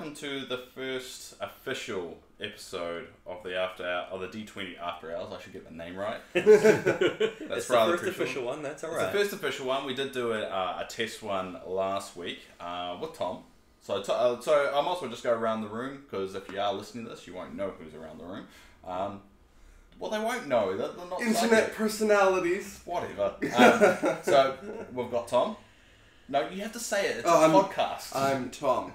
welcome to the first official episode of the D20 After Hours. I should get the name right. That's it's rather the first official one. That's all right. It's the first official one. We did do a test one last week with Tom. So I might as well just go around the room, because if you are listening to this, you won't know who's around the room. Well, they won't know. They're not internet personalities. Whatever. So we've got Tom. No, you have to say it. It's a podcast. I'm Tom.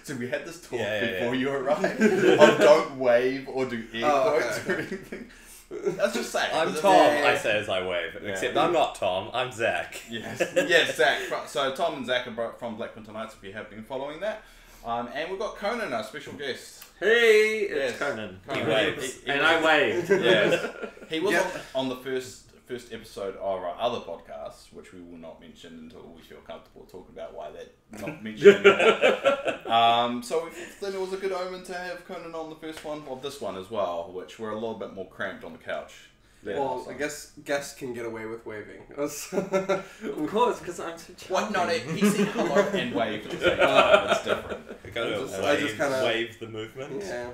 So we had this talk before you arrived. Don't wave or do air quotes or anything. Let's just say it. I'm Tom, I say as I wave. Yeah. Except I'm not Tom, I'm Zach. Yes, Zach. So Tom and Zach are from Black Winter Nights, if you have been following that. And we've got Conan, our special guest. Hey, it's Conan. He waves. And I waved. Yes. He was on the first episode of our other podcast, which we will not mention until we feel comfortable talking about why they're not mentioned anymore. So we thought it was a good omen to have Conan on the first one of this one as well, which we're a little bit more cramped on the couch. Well, I guess guests can get away with waving. Of course, because I'm so charming. What? No, he said hello and waved at the same time. It's different. I just kind of wave the movement. Yeah.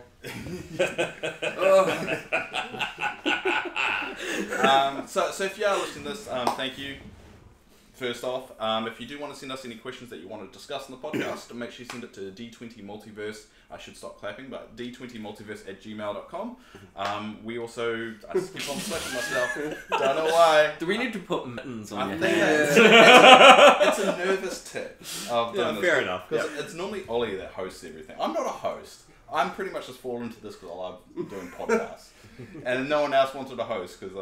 So if you are listening to this, thank you. First off, if you do want to send us any questions that you want to discuss in the podcast, make sure you send it to D20 Multiverse. I should stop clapping, but D20multiverse@gmail.com. We also, I keep on flicking myself. Don't know why. Do we need to put mittens on your hands? It's a nervous tip. Fair enough. Because it's normally Ollie that hosts everything. I'm not a host. I'm pretty much just fallen into this because I love doing podcasts. And no one else wanted to host because,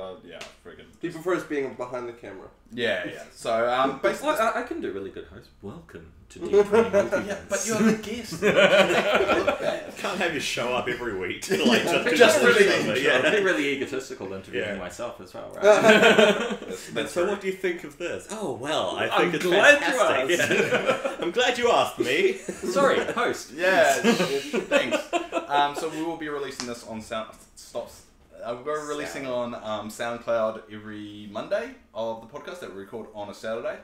friggin'. He prefers being behind the camera. Yeah. So, basically... Well, I can do really good host. Welcome to D20 Multiverse. Yeah, but you're the guest. Can't have you show up every week. To, just really I'd be really egotistical interviewing myself as well, right? So what do you think of this? Oh, well, I think it's fantastic. Yeah. I'm glad you asked me. Sorry, host. Yeah, thanks. So we will be releasing this on we're releasing on SoundCloud every Monday of the podcast that we record on a Saturday.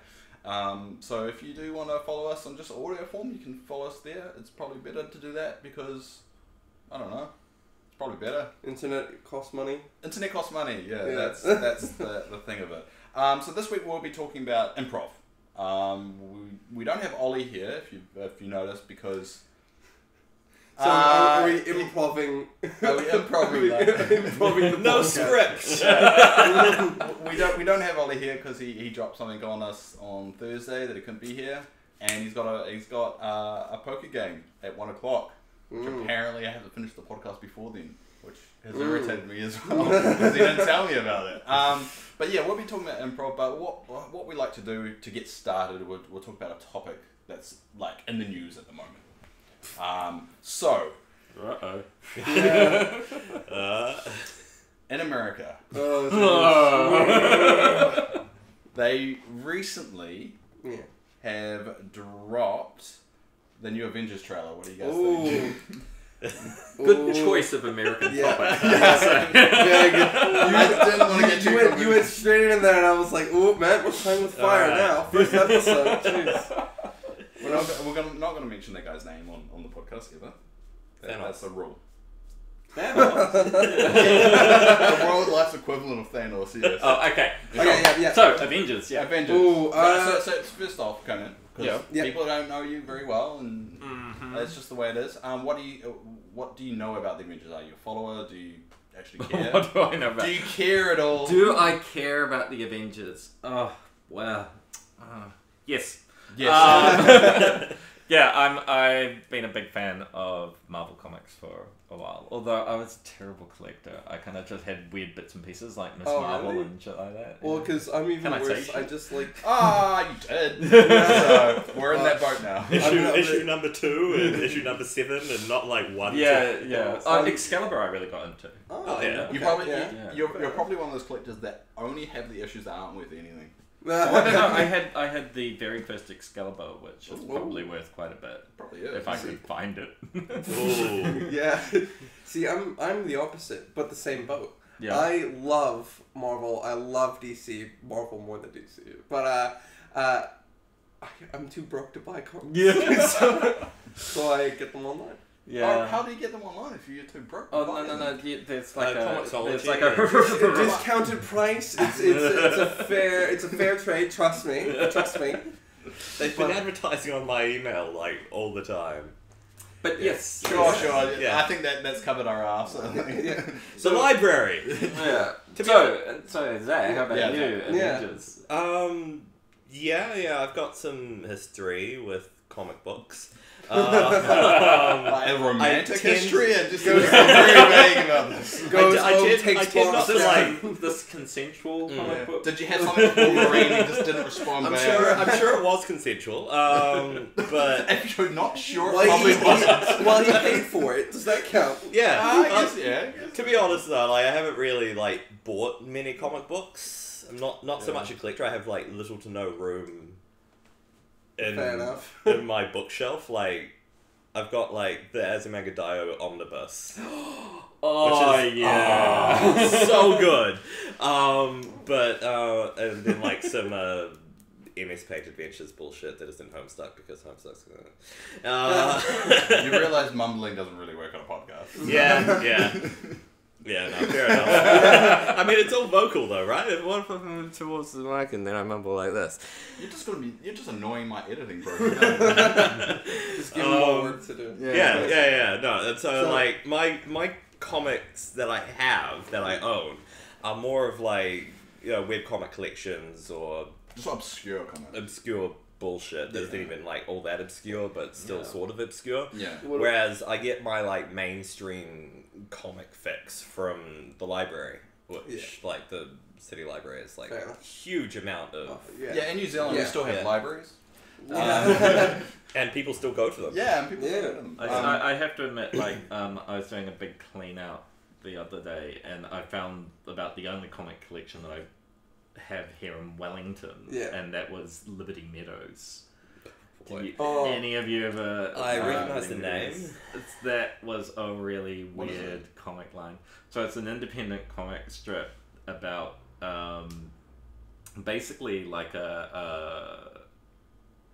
So if you do want to follow us on just audio form, you can follow us there. It's probably better to do that because, I don't know, it's probably better. Internet costs money. Internet costs money, that's the thing of it. So this week we'll be talking about improv. We don't have Ollie here, if you notice, because... So are we improving? Are we improving that? Improving the no podcast. script. We don't have Ollie here because he dropped something on us on Thursday that he couldn't be here, and he's got a poker game at 1 o'clock, which apparently I have to finish the podcast before then, which has irritated me as well because he didn't tell me about it. But yeah, we'll be talking about improv. But what we like to do to get started, we'll talk about a topic that's like in the news at the moment. In America, they recently have dropped the new Avengers trailer. What do you guys think? Good choice of American topic. Very good. I didn't want to get you went straight in there, and I was like, "Ooh, man, we're playing with fire now." First episode. Jeez. We're not going to mention that guy's name on the podcast ever. That's a rule. Thanos. The world life's equivalent of Thanos, yes. Oh, okay. Yeah. So, Avengers, Avengers. Ooh, so first off, Conan, because people don't know you very well, and that's just the way it is. What do you know about the Avengers? Are you a follower? Do you actually care? What do I know about? Do you care at all? Do I care about the Avengers? Oh, well, yes. Yes. I've been a big fan of Marvel Comics for a while. Although I was a terrible collector. I kind of just had weird bits and pieces like Miss Marvel really? and shit like that. Well, because I'm even worse. I just like... You did. So we're in that boat now. Issue number 2 and issue number 7 and not like 1. Yeah. Excalibur I really got into. Oh, yeah. You're probably one of those collectors that only have the issues that aren't worth anything. I had the very first Excalibur, which is probably worth quite a bit. Probably is. If I could find it. Yeah. See, I'm the opposite, but the same boat. Yeah. I love Marvel. I love DC. Marvel more than DC. But I'm too broke to buy comics. Yeah. So I get them online. Yeah. How do you get them online if you're too broke? Oh no! There's like a discounted price. It's a fair trade. Trust me. They've been advertising on my email like all the time. But yes, sure. Yeah. I think that's covered our ass. Yeah. The library. Yeah. So Zach, how about you? Avengers? Yeah. I've got some history with comic books. A romantic history, and just goes very vague about this. I did not like this consensual comic book. Did you have something with Wolverine and just didn't respond back? I'm sure it was consensual. But if you're not sure, probably wasn't. Well, he paid for it. Does that count? Yeah. I guess. To be honest though, like I haven't really bought many comic books. I'm not so much a collector. I have little to no room in my bookshelf. Like I've got the Azumanga Daioh omnibus. So good. And then some MS Paint Adventures bullshit that isn't Homestuck because Homestuck's You realise mumbling doesn't really work on a podcast. Yeah, no, fair enough. I mean, it's all vocal though, right? If one of them towards the mic and then I mumble like this. You're just annoying my editing bro. Just give me more work to do. Yeah. No, and so my comics that I own are more of web comic collections or just obscure comics. Obscure bullshit that isn't even all that obscure, but still sort of obscure. Yeah. Whereas I get my mainstream comic fix from the library, which the city library is a huge amount of. In New Zealand we still have libraries. And people still go to them. Yeah, and people still go to them. I have to admit, I was doing a big clean out the other day, and I found about the only comic collection that I have here in Wellington, and that was Liberty Meadows. Any of you ever? I recognise the name. That was a really weird comic line. So it's an independent comic strip about basically a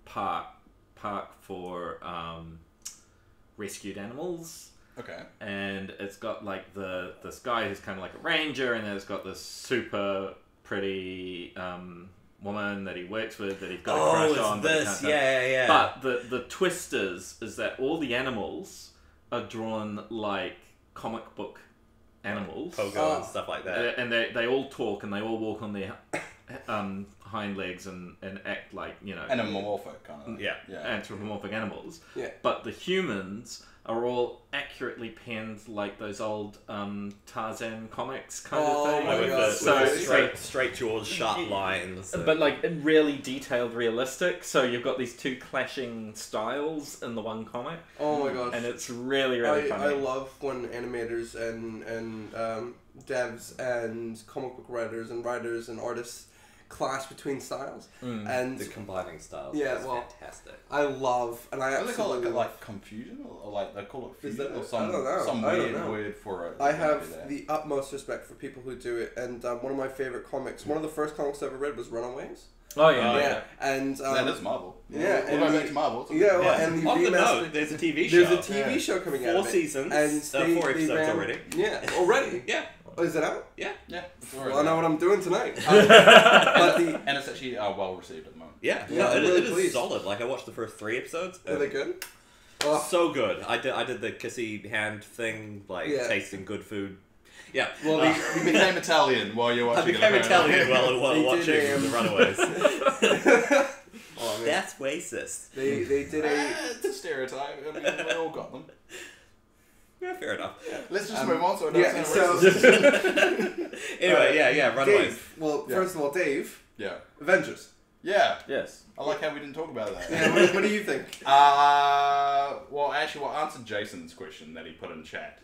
park for rescued animals. Okay. And it's got this guy who's kind of like a ranger, and then it's got this super pretty woman that he works with that he's got a crush on. But the twist is that all the animals are drawn like comic book animals. Pogo and stuff like that. And they all talk and they all walk on their hind legs and act like, anamorphic kind of. Anthropomorphic animals. Yeah. But the humans are all accurately penned like those old Tarzan comics kind of thing. With the straight jaws, sharp lines. But really detailed, realistic. So you've got these two clashing styles in the one comic. Oh my gosh. And it's really, really funny. I love when animators and devs and comic book writers and artists clash between styles. And the combining styles. Yeah, is fantastic. I love, and I What do absolutely they call it? Confusion, or they call it fusion, or I don't know. some weird word for it. I have the utmost respect for people who do it, and one of my favorite comics, one of the first comics I ever read was Runaways. Oh yeah. And that is Marvel. Yeah, and what about Marvel? And the remastered. There's a TV show. There's a TV show coming out. 4 seasons. And 4 episodes already. Yeah, already. Yeah. Oh, is it out? Yeah. Well, I know what I'm doing tonight. And it's actually well received at the moment. Yeah. I'm it really is solid. I watched the first 3 episodes. Are they good? So good. I did the kissy hand thing, tasting good food. Yeah. Well, you became Italian while you're watching. I became Italian while watching The Runaways. That's racist. They did it's a stereotype. I mean, we all got them. Yeah, fair enough. Yeah. Let's just move on so it doesn't sound racist. Anyway, Runaways. Dave, first of all, Dave. Yeah. Avengers. Yeah. Yes. I like how we didn't talk about that. Yeah, what do you think? Well, actually, we'll answer Jason's question that he put in chat.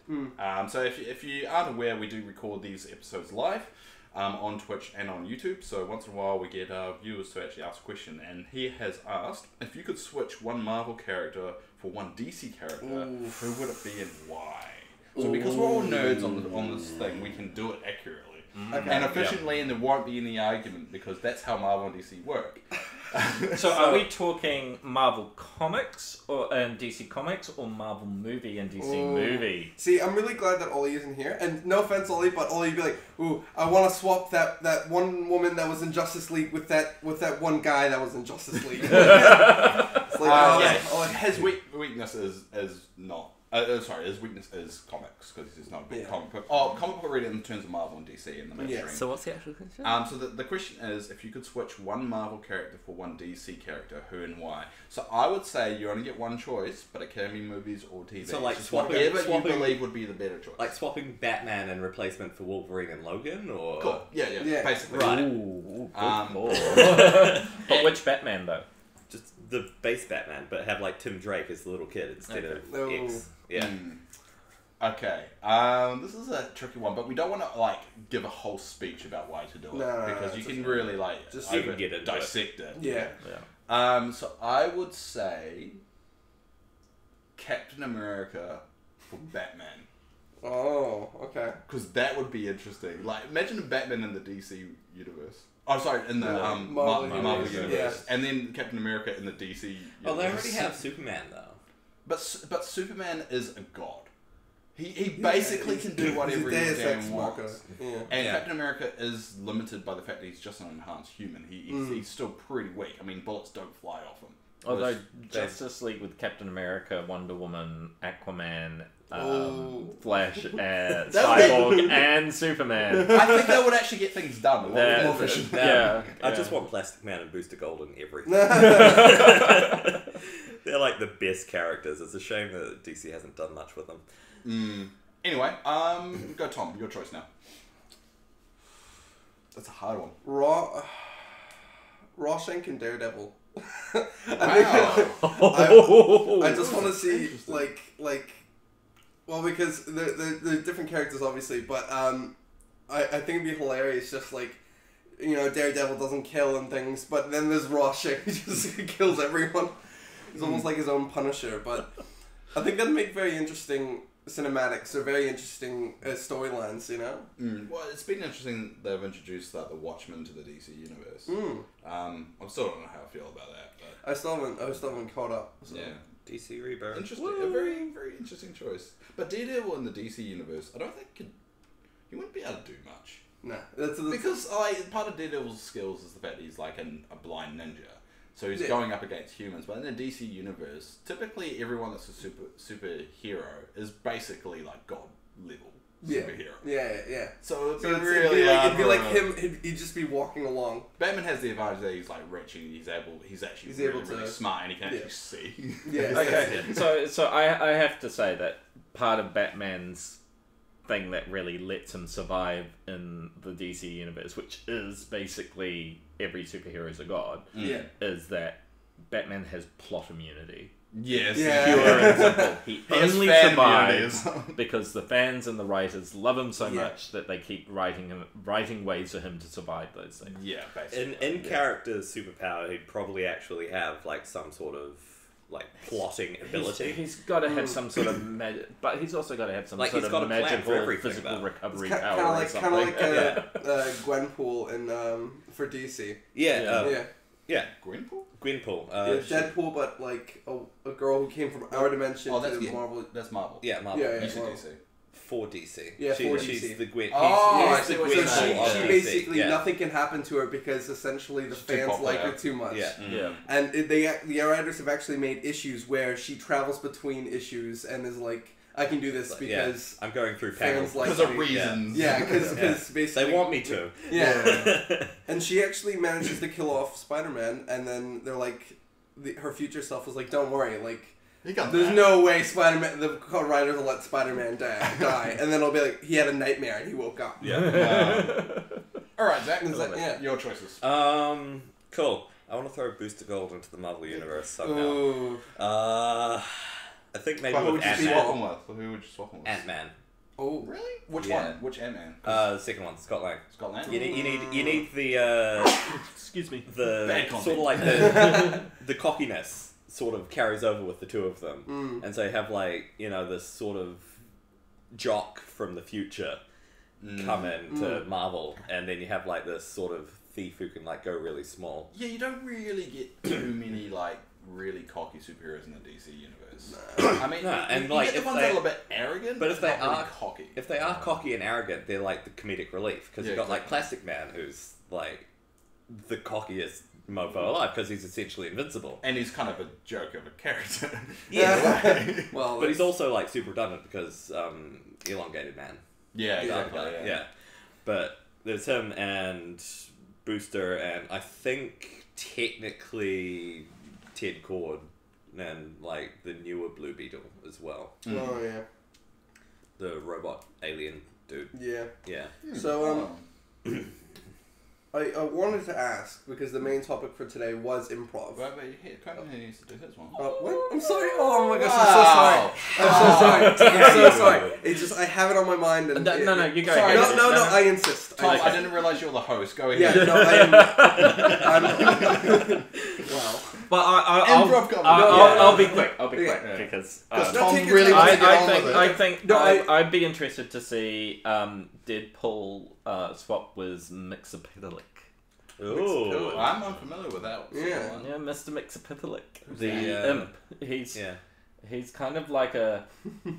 So if you aren't aware, we do record these episodes live on Twitch and on YouTube. So once in a while, we get our viewers to actually ask a question. And he has asked, if you could switch one Marvel character for one DC character, who would it be and why? So because we're all nerds on this thing, we can do it accurately. And efficiently, and there won't be any argument because that's how Marvel and DC work. So are we talking Marvel Comics and DC Comics, or Marvel movie and DC movie? See, I'm really glad that Ollie isn't here. And no offense, Ollie, but Ollie'd be like, "Ooh, I want to swap that one woman that was in Justice League with that one guy that was in Justice League." It's like, his weakness is not. His weakness is comics, because he's not a big comic book. Comic book reading in terms of Marvel and DC in the mainstream. So what's the actual question? So the question is, if you could switch one Marvel character for one DC character, who and why? So I would say you only get one choice, but it can be movies or TV. So like whatever you believe would be the better choice. Like swapping Batman in replacement for Wolverine and Logan, or cool. Yeah. Basically. Right. Ooh, but which Batman though? Just the base Batman, but have like Tim Drake as the little kid instead of X. Yeah. Okay. This is a tricky one, but we don't want to like give a whole speech about why to do it, because you can really like just you can get it, dissect it. Yeah. So I would say Captain America for Batman. Oh, okay. Because that would be interesting. Like, imagine a Batman in the DC universe. Oh, sorry, in the Marvel universe. Yeah. And then Captain America in the DC universe. Oh, they already have Superman, though. But Superman is a god. He basically can do whatever he damn wants. Yeah. And Captain America is limited by the fact that he's just an enhanced human. He's still pretty weak. I mean, bullets don't fly off him. Although Justice League with Captain America, Wonder Woman, Aquaman, Flash, Cyborg, and Superman. I think that would actually get things done a lot more efficient. I just want Plastic Man and Booster Gold in everything. They're like the best characters. It's a shame that DC hasn't done much with them. Anyway, go Tom. Your choice now. That's a hard one. Rorschach and Daredevil. I just want to see because they're different characters obviously, but I think it'd be hilarious just like, you know, Daredevil doesn't kill and things, but then there's Rorschach who just kills everyone. He's almost like his own Punisher, but I think that'd make very interesting cinematics or very interesting storylines, you know? Well, it's been interesting they've introduced the Watchmen to the DC universe. I still don't know how I feel about that, but I still haven't caught up. So. Yeah. DC Rebirth. Interesting. A very, very interesting choice. But Daredevil in the DC universe, I don't think he wouldn't be able to do much. No. Because part of Daredevil's skills is the fact that he's like a blind ninja. So he's going up against humans. But in the DC universe, typically everyone that's a superhero is basically like god level superhero. Yeah. So it'd be like him. He'd just be walking along. Batman has the advantage that he's like rich and he's actually really smart and he can actually see. Yeah. Okay. So I have to say that part of Batman's thing that really lets him survive in the DC universe, which is basically every superhero is a god, is that Batman has plot immunity. Yes. Pure and simple. He only survives because the fans and the writers love him so much that they keep writing ways for him to survive those things. Yeah, basically. In character superpower, he'd probably actually have like some sort of like plotting ability. He's got to have some sort of but he's also got to have some sort of magical physical recovery power. Kind of like Gwenpool in for DC. Yeah. Gwenpool? Gwenpool. Deadpool, but like a girl who came from our dimension to Marvel. That's Marvel. Yeah, Marvel. Yeah, DC. For DC. Yeah, for DC. She's the Gwen. So she basically nothing can happen to her because essentially the fans like her too much. Yeah. And the writers have actually made issues where she travels between issues and is like, I can do this because I'm going through fans like because of reasons. Yeah, because basically they want me to. Yeah. And she actually manages to kill off Spider-Man, and then they're like, her future self was like, don't worry, like. There's no way Spider-Man. The writers will let Spider-Man die, and then it'll be like he had a nightmare and he woke up. Yeah. All right, Zach. Your choices. Cool. I want to throw Booster Gold into the Marvel universe somehow. I think maybe with Ant-Man. Who would you swap him with? Ant-Man. Oh, really? Which one? Which Ant-Man? The second one, Scott Lang. Scott Lang. You need the excuse me. The sort of like the cockiness. Sort of carries over with the two of them, and so you have like, you know, this sort of jock from the future, come in to Marvel, and then you have like this sort of thief who can like go really small. Yeah, you don't really get too many like really cocky superheroes in the DC universe. I mean, and you like get the ones that are a little bit arrogant, but if they not really are cocky, if they are cocky and arrogant, they're like the comedic relief because you've got like Plastic Man, who's like the cockiest mofo alive because he's essentially invincible, and he's kind of a joke of a character. Yeah, well, but he's also like super redundant because elongated man. Yeah, exactly. Yeah, but there's him and Booster, and I think technically Ted Cord and like the newer Blue Beetle as well. Oh yeah, the robot alien dude. Yeah. So I wanted to ask, because the main topic for today was improv. But Conan needs to do his one. What? I'm sorry. Oh my gosh, I'm so sorry. It's just I have it on my mind. And no, you go. Sorry, no, I insist. Tom, I didn't realize you were the host. Go ahead. Yeah, no, I'm wow. But I'll be quick. Because Tom really wants to get on with it. I think I'd be interested to see Deadpool swap with Mixapitalik. Ooh, I'm unfamiliar with that. Yeah, Mr. Mixapitalik. The imp. He's kind of like a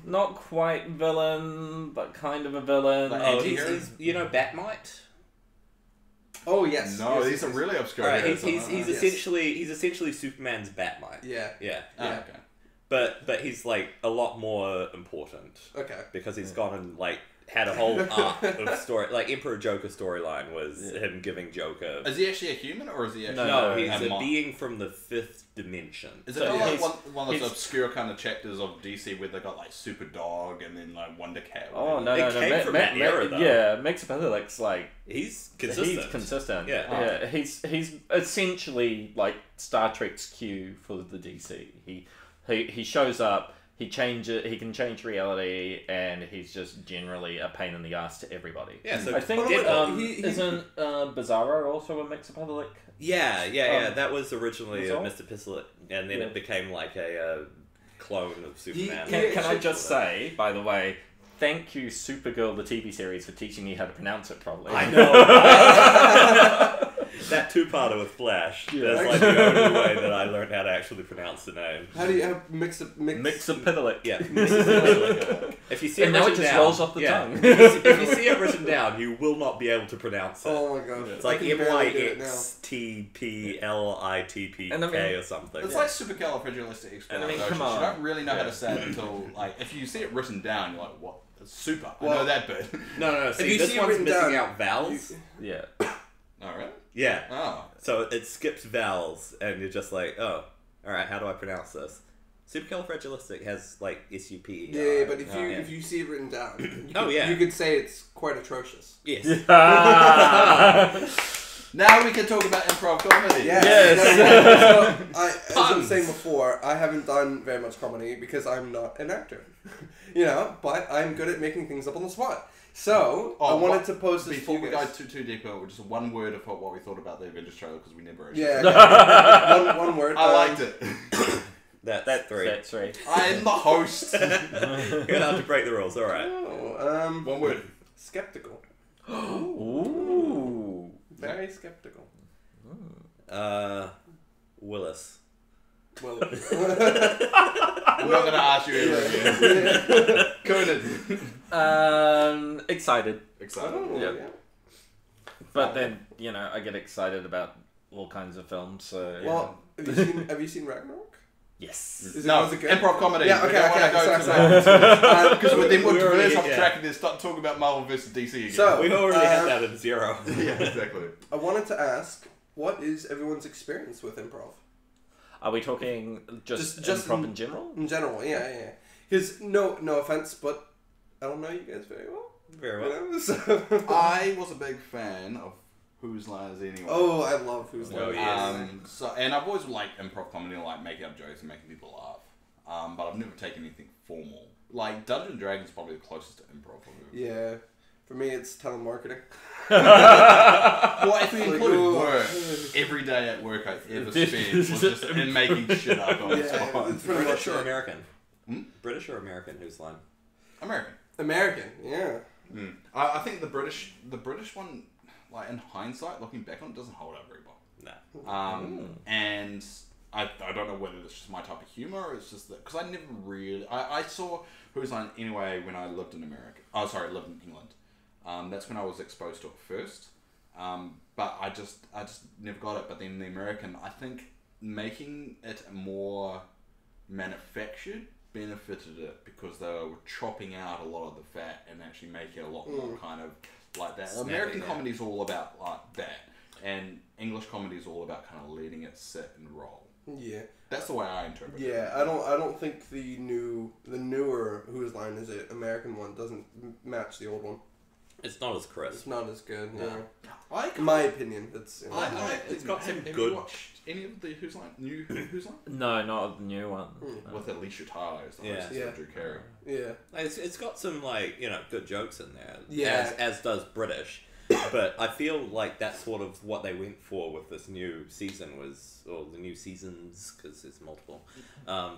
not quite villain, but kind of a villain. Like he's Batmite. Oh yes. No, yes, these are really obscure. Right, he's essentially Superman's Batmite. Yeah. Okay. But he's like a lot more important. Okay. Because he's gone and like had a whole arc of story, like Emperor Joker storyline was him giving Joker. Is he actually a human or is he actually? No, he's a being from the fifth dimension. Is it like one of those obscure kind of chapters of DC where they got like Super Dog and then like Wonder Cat? Oh no, it came from that era though. Yeah, Mixapilik's like he's consistent. Yeah, he's essentially like Star Trek's Q for the DC. He shows up. He can change reality, and he's just generally a pain in the ass to everybody. Yeah, so I think isn't Bizarro also a Mixapitalik? Yeah. That was originally a Mr. Pistolic, and then it became like a clone of Superman. Can I just say, by the way, thank you, Supergirl, the TV series, for teaching me how to pronounce it properly. I know. That two-parter with Flash. Yeah. That's like the only way that I learned how to actually pronounce the name. How do you have Mixapitalik? Yeah. Mixapitalik. If you see it written down, rolls off the tongue. If you see it written down, you will not be able to pronounce it. Oh my gosh. It's like MYXTPLITPK or something. It's like supercalifragilistic. I mean, come on. You don't really know how to say it until like if you see it written down, you're like, what? It's super. I know that bit. No. See, this one's missing out vowels. Yeah. All right. Yeah. Oh. So it skips vowels, and you're just like, oh, all right. How do I pronounce this? Supercalifragilistic has like SUP. Yeah, but if you see it written down, you could say it's quite atrocious. Yes. Now we can talk about improv comedy. Yes. As I was saying before, I haven't done very much comedy because I'm not an actor. But I'm good at making things up on the spot. So, I wanted to pose this before we go too deep, just one word of what we thought about the Avengers trailer because we never actually. Yeah. one word. I liked it. That's three. That's three. I am the host. You're gonna have to break the rules. All right. One word. Skeptical. Ooh. Very skeptical. Willis. Well, I'm not gonna ask you ever again. Conan. Excited. Oh, yeah. But then I get excited about all kinds of films. So well, have you seen Ragnarok? Yes. Was it good? Improv comedy. Yeah. Okay. Because then we're reverse off track and then start talking about Marvel vs. DC again. So we've already had that at zero. Yeah, exactly. I wanted to ask, what is everyone's experience with improv? Are we talking just improv in general? In general, yeah. Because no offense, but I don't know you guys very well. Very well. I was a big fan of Whose Line Is It Anyway? Oh, I love Whose Line Is It Anyway. And I've always liked improv comedy, like making up jokes and making people laugh. But I've never taken anything formal. Like Dungeons and Dragons is probably the closest to improv. Yeah. For me, it's telemarketing. Well, if we included work, every day at work I ever spent was just in making shit up on the spot. British or American? British or American? Whose line? American. American, yeah. I think the British one, like in hindsight, looking back on it, doesn't hold up very well. No. And I don't know whether it's just my type of humor or it's just that, because I never really I saw Who's Line anyway when I lived in America. Oh, sorry, lived in England. That's when I was exposed to it first. But I just never got it. But then the American, I think making it more manufactured benefited it because they were chopping out a lot of the fat and actually making it a lot more kind of like that. American comedy is all about like that, and English comedy is all about kind of letting it sit and roll. Yeah, that's the way I interpret it. Yeah, I don't think the newer Whose Line Is It American one doesn't match the old one. It's not as crisp. It's not as good. No. In my opinion, it's. It's got some have good. You watched any of the Who's Line? New Who's Line? No, not the new one. With Elisia Tyler as the host of Drew Carey. Yeah. It's got some like good jokes in there. Yeah. As does British. But I feel like that's sort of what they went for with this new season or the new seasons, because there's multiple.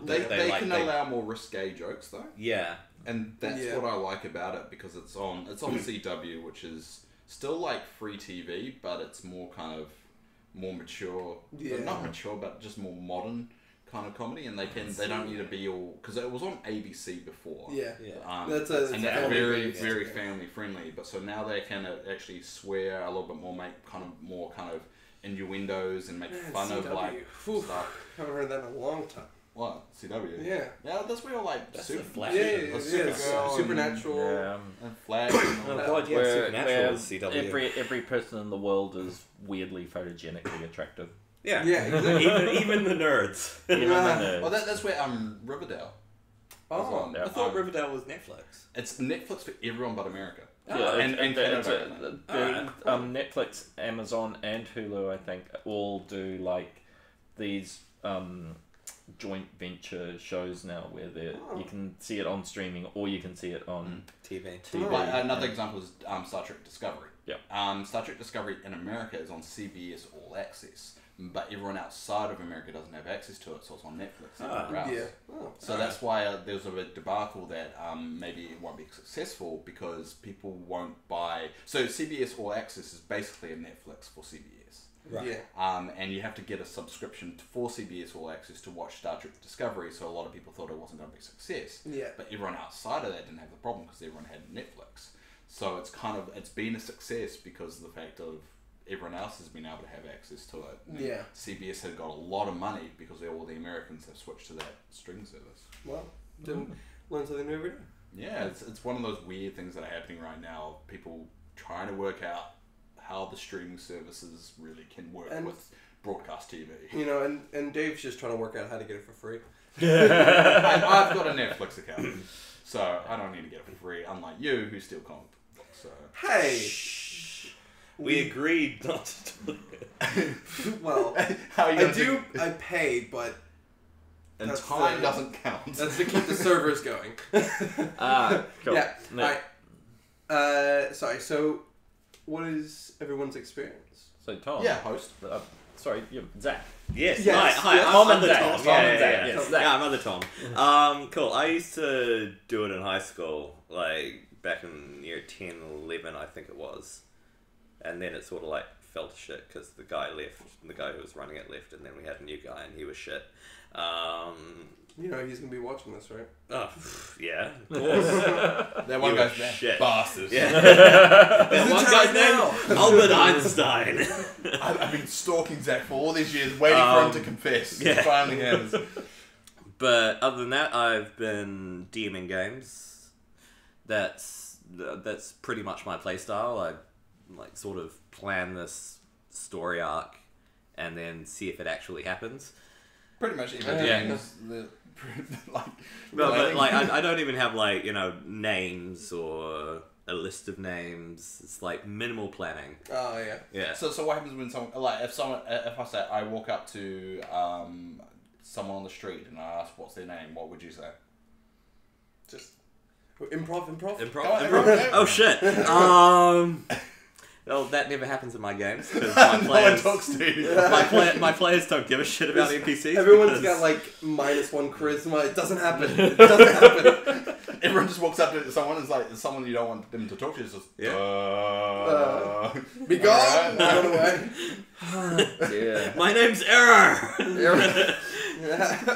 They can allow more risque jokes though. Yeah. And that's what I like about it, because it's on CW, which is still like free TV, but it's more kind of more mature. Yeah. Not mature, but just more modern kind of comedy, and they don't need to be all, because it was on ABC before. Yeah. That's very very family friendly. But so now they can actually swear a little bit more, make kind of innuendos and make fun CW. of like stuff. I haven't heard that in a long time. What? CW? Yeah. Yeah, that's where like That's Super the Flash. Supernatural. and Flash. Oh god, yeah, Supernatural is CW. Every person in the world is weirdly photogenically attractive. Yeah, exactly. even the nerds. Even the nerds. Well, that's where Riverdale. Oh, I thought Riverdale was Netflix. It's Netflix for everyone but America. Yeah, and Netflix, Amazon, and Hulu, I think, all do like these joint venture shows now where you can see it on streaming or you can see it on TV. Like, another example is Star Trek Discovery. Yeah. Star Trek Discovery in America is on CBS All Access, but everyone outside of America doesn't have access to it, so it's on Netflix. So that's why there's a bit debacle that maybe it won't be successful because people won't buy. So CBS All Access is basically a Netflix for CBS. Right. Yeah. And you have to get a subscription for CBS All Access to watch Star Trek Discovery, so a lot of people thought it wasn't going to be a success. Yeah. But everyone outside of that didn't have the problem because everyone had Netflix. So it's been a success because of the fact of everyone else has been able to have access to it. And yeah. CBS had got a lot of money because all the Americans have switched to that streaming service. Well, learn something new every day. Yeah, it's one of those weird things that are happening right now. People trying to work out how the streaming services really can work with broadcast TV. You know, and Dave's just trying to work out how to get it for free. I've got a Netflix account, so I don't need to get it for free, unlike you who steal comic books. So. Hey! We agreed not to do it. Well, how you I pay, but... And time doesn't count. That's to keep the servers going. Cool. Yeah. Alright. Sorry, so what is everyone's experience? So Tom. Yeah, host. Sorry, Zach. Yes. Yes. Hi. Yes. I'm other Zach. Tom. Tom Yeah, and Zach. yeah. Yes, Yeah, Zach. I'm other Tom. Cool. I used to do it in high school, like back in year 10, 11, I think it was. And then it sort of like fell to shit because the guy left, the guy who was running it left, and then we had a new guy and he was shit. You know he's going to be watching this, right? Oh, yeah, of course. That one guy's there. Shit. Bastard. Yeah. That one guy's now. name? Albert Einstein. I've been stalking Zach for all these years, waiting for him to confess. Yeah. He finally has. But other than that, I've been DMing games. That's pretty much my playstyle. I like sort of plan this story arc and then see if it actually happens. Pretty much even games. Like, No, but like I don't even have like, you know, names or a list of names. It's like minimal planning. Oh, yeah. Yeah. So what happens when someone if I say I walk up to someone on the street and I ask what's their name, what would you say? Just improv. Improv? Oh shit. Well, that never happens in my games because my No players, one talks to you. my players don't give a shit about NPCs. Everyone's because- got like -1 charisma. It doesn't happen. everyone just walks up to someone and is like, someone you don't want them to talk to. It's just, be gone. Run away. Yeah. My name's Error.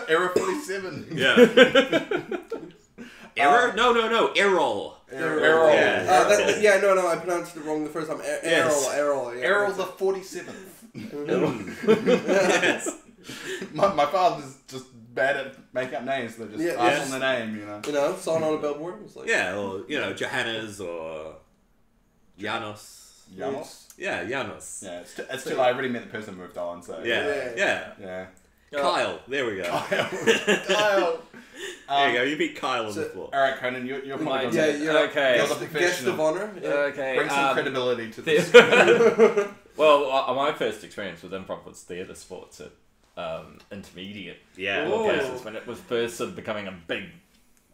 Error 47. Yeah. Error? No. Errol. Errol. Yeah. No, I pronounced it wrong the first time. Errol. Yeah, Errol the 47th. Yes. My father's just bad at making up names. They're just pass on the name, saw it on a billboard. It's like, or Johannes or Janos. Janos? Yeah, Janos. Yeah, it's too late. I already met the person who moved on, so... Yeah. Kyle. There we go. Kyle. There you go. You beat Kyle on the floor. All right, Conan, you're probably going to... you're okay. You're the guest of honor. Yeah. Okay. Bring some credibility to this. Well, my first experience with improv was theatre sports at intermediate classes when it was first sort of becoming a big,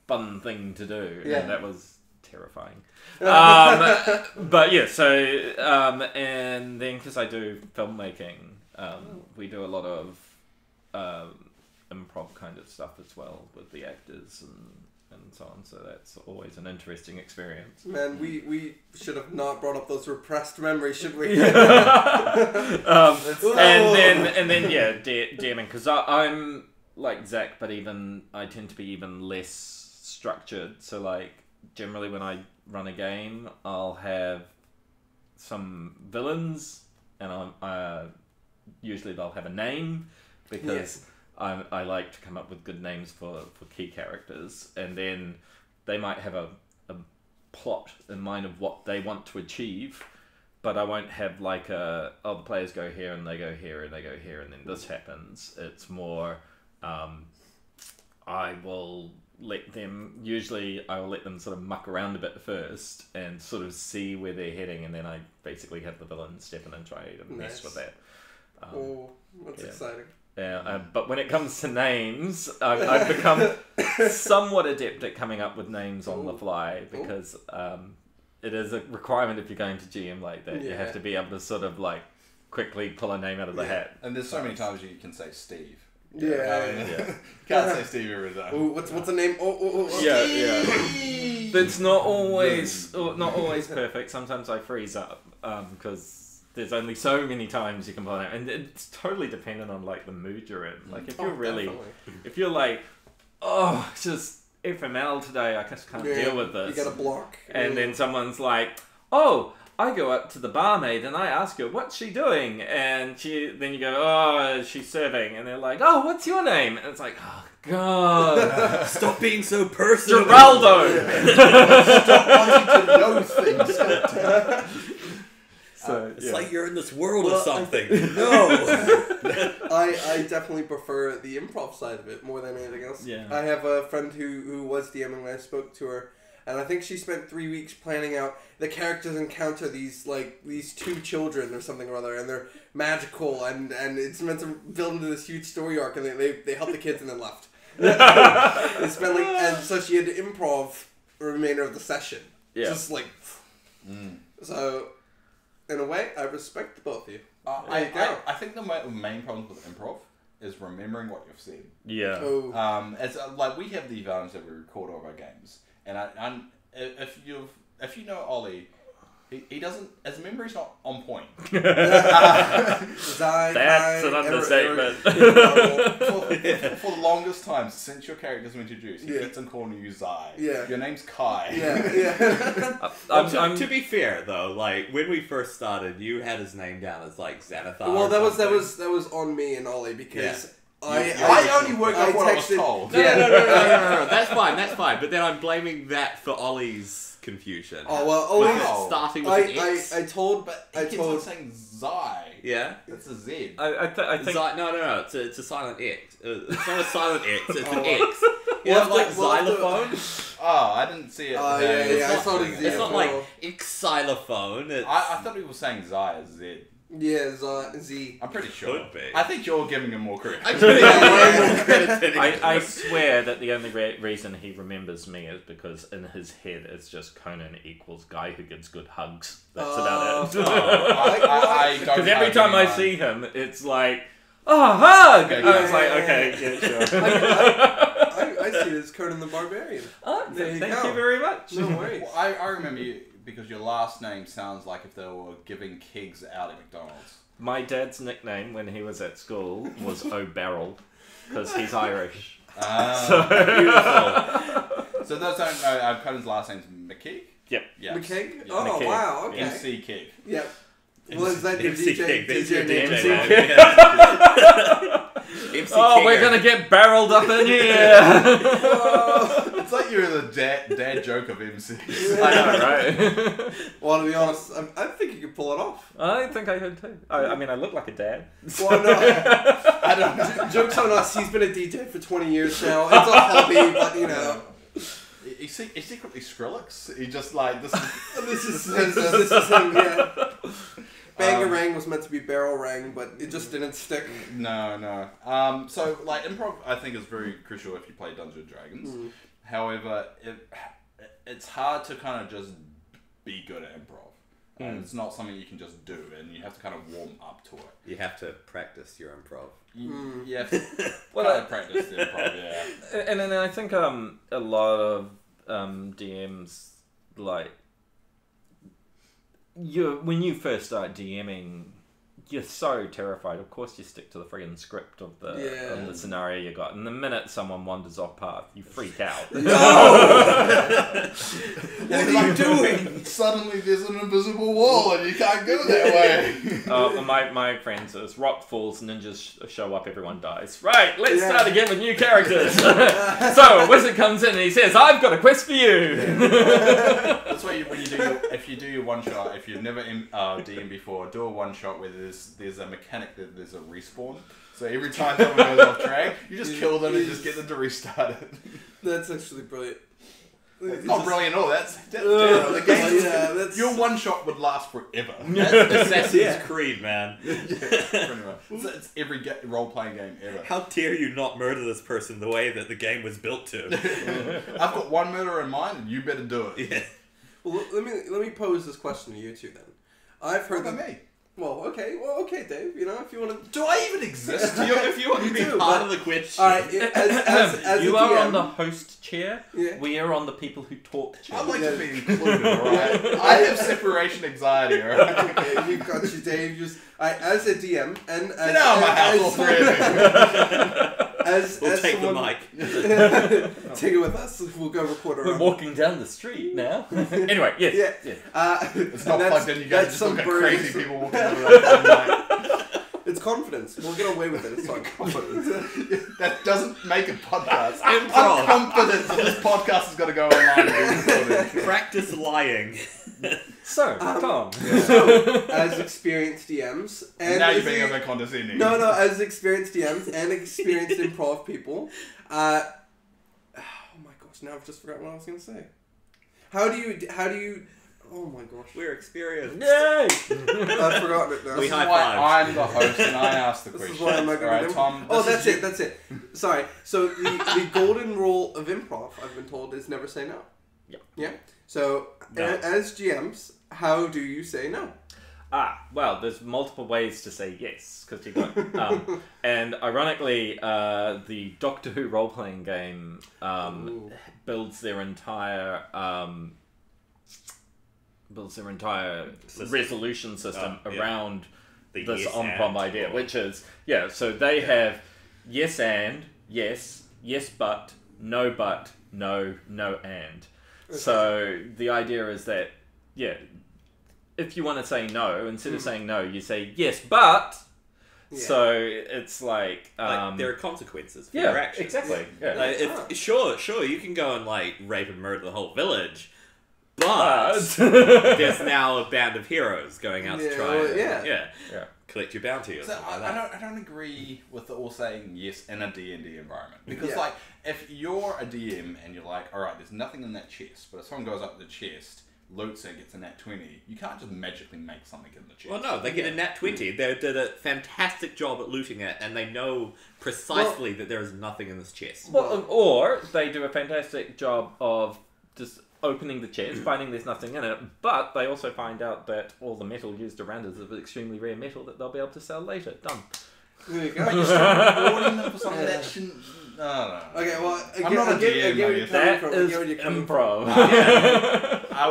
fun thing to do, and that was terrifying. But yeah, so and then because I do filmmaking, we do a lot of improv kind of stuff as well with the actors and so on. So that's always an interesting experience. Man, we should have not brought up those repressed memories, should we? And then DMing, because I'm like Zach, but I tend to be even less structured. So like generally when I run a game, I'll have some villains, and usually they'll have a name because I like to come up with good names for key characters, and then they might have a plot in mind of what they want to achieve, but I won't have like the players go here and they go here and they go here and then this happens. It's more I will let them sort of muck around a bit first and sort of see where they're heading, and then I basically have the villain step in and try to mess with that. That's exciting. Yeah, but when it comes to names, I've become somewhat adept at coming up with names on the fly, because it is a requirement if you're going to GM like that. You have to be able to sort of like quickly pull a name out of the hat. And there's so many times you can say Steve. Yeah. Can't say Steve every time. Ooh, what's the name? Yeah. It's not always perfect. Sometimes I freeze up because there's only so many times you can pull it out, and it's totally dependent on like the mood you're in. Like if you're like, it's just FML today, I just can't deal with this. You get a block. And then someone's like, I go up to the barmaid and I ask her, what's she doing? And then you go, she's serving. And they're like, what's your name? And it's like, oh, God. Stop being so personal. Geraldo! Stop wanting to know things. It's like you're in this world or something. No. I definitely prefer the improv side of it more than anything else. Yeah. I have a friend who was DMing when I spoke to her, and I think she spent 3 weeks planning out the characters encounter these two children or something or other, and they're magical, and it's meant to build into this huge story arc, and they helped the kids and then left. They spent and so she had to improv the remainder of the session. Yeah. Just like so. In a way, I respect both of you. I think the main problem with improv is remembering what you've said. Yeah. It's like we have the advantage that we record all of our games, and if you know Ollie, he doesn't. His memory's not on point. That's an understatement. For the longest time since your characters were introduced, he keeps on calling you Zai. Yeah. Your name's Kai. To be fair though, like when we first started, you had his name down as like Xanathar. Well, that was on me and Ollie because. I only worked out what I was told. No. That's fine. But then I'm blaming that for Ollie's confusion. Oh well, Ollie starting with an X. I told saying Zai. Yeah, it's a Z. I think Zai, no. It's a silent X. It's not a silent X. It's an X. Xylophone. I didn't see it. I thought it was It's not like xylophone. I thought he was saying Zai as Z. Yeah, Z. I'm pretty sure. Could be. I think you're giving him more credit. I swear that the only reason he remembers me is because in his head it's just Conan equals guy who gives good hugs. That's about it. Because every time I see him, it's like, hug! I was like, okay, yeah, sure. I I see it as Conan the Barbarian. Oh, There thank go. you very much. No worries. Well, I remember you because your last name sounds like if they were giving kegs out at McDonald's. My dad's nickname when he was at school was O'Barrel, because he's Irish. So those don't know, Conan's last name's McKegg? Yep. Yeah. McKegg? Yeah. Oh, McKegg. wow, okay. MC Keg. Yep. Well, is that your MC DJ? King, that's your name? DJ name. MC Oh, King. we're gonna get barreled up in here. It's like you're the dad joke of MC. I know, right? Well, to be honest, I think you could pull it off. I think I could too. I mean, I look like a dad. Well, no. I don't know. Joke's on us. He's been a DJ for 20 years now. It's a hobby, but you know. He's secretly Skrillex. He just like this is This is him, yeah. Bangarang was meant to be barrel rang, but it just didn't stick. No. So like improv, I think is very crucial if you play Dungeons and Dragons. However, it's hard to kind of just be good at improv. And it's not something you can just do, and you have to kind of warm up to it. You have to practice your improv. You have to kind of practice the improv, yeah. And then I think a lot of DMs, like, when you first start DMing, you're so terrified. Of course, you stick to the friggin' script of the scenario you got. And the minute someone wanders off path, you freak out. What are you doing? Suddenly there's an invisible wall and you can't go that way. My friend says, rock falls, ninjas show up, everyone dies. Right, let's start again with new characters. So a wizard comes in and he says, I've got a quest for you. That's why if you do your one shot, if you've never DM before, do a one shot where there's a mechanic that there's a respawn. So every time someone goes off track, you just kill them and just get them to restart it. That's actually brilliant. It's not brilliant at all. That's terrible. The game, your one shot would last forever. That's Assassin's Creed, man. Pretty much. It's every role playing game ever. How dare you not murder this person the way that the game was built to? I've got one murder in mind, and you better do it. Yeah. Well, let me pose this question to you two then. I've heard What that. about me? Well, okay, Dave. You know, if you want to. Do I even exist? If you want to be do, part but- of the question. All right, as You a are DM, on the host chair. Yeah. We are on the people who talk chair. I'd like to be included, alright? I have separation anxiety, alright? Okay, you got you, Dave. Just as a DM and as Get out of my house, all three of you. We'll take someone, the mic. Take it with us. We'll go record our We're own. walking down the street now. Anyway, yes. Yeah. It's not plugged in, you guys just look at bird- crazy people walking over that. It's confidence. We'll get away with it. It's not confidence. That doesn't make a podcast. Improv. I'm confident that this podcast is going to go online and be recorded. Practice lying. So, Tom. So, as experienced DMs and Now you're as being a- a bit condescending. No, as experienced DMs and experienced improv people. Oh my gosh! Now I've just forgotten what I was going to say. How do you? Oh my gosh! We're experienced. Yay! I've forgotten it now. We This is high why five. I'm the host and I ask the This question. is why I'm not going Alright, to Tom. Oh, this is that's it. Sorry. So the golden rule of improv, I've been told, is never say no. Yep. Yeah. So No. as GMs, how do you say no? Well, there's multiple ways to say yes, because you got, and ironically, the Doctor Who role-playing game builds their entire System. resolution system Oh, yeah. around The this yes on-prom and idea, or- which is so they have yes and yes but no and. So the idea is that if you want to say no, instead of saying no, you say yes but. Yeah. So it's like there are consequences for your actions. exactly. Yeah. Like, sure, you can go and like rape and murder the whole village, but there's now a band of heroes going out to try and collect your bounty or So something like that. I don't agree with all saying yes in a D&D environment. Because, Yeah. like, if you're a DM and you're like, alright, there's nothing in that chest, but if someone goes up the chest, loots it, gets a nat 20, you can't just magically make something in the chest. Well, no, they get a nat 20. They did a fantastic job at looting it, and they know precisely that there is nothing in this chest. Well, or they do a fantastic job of just opening the chest, finding there's nothing in it, but they also find out that all the metal used around it is of extremely rare metal that they'll be able to sell later. Done. There you go. But you're still rewarding them for something that shouldn't. No. Okay, well, I'm not a DM, That is improv.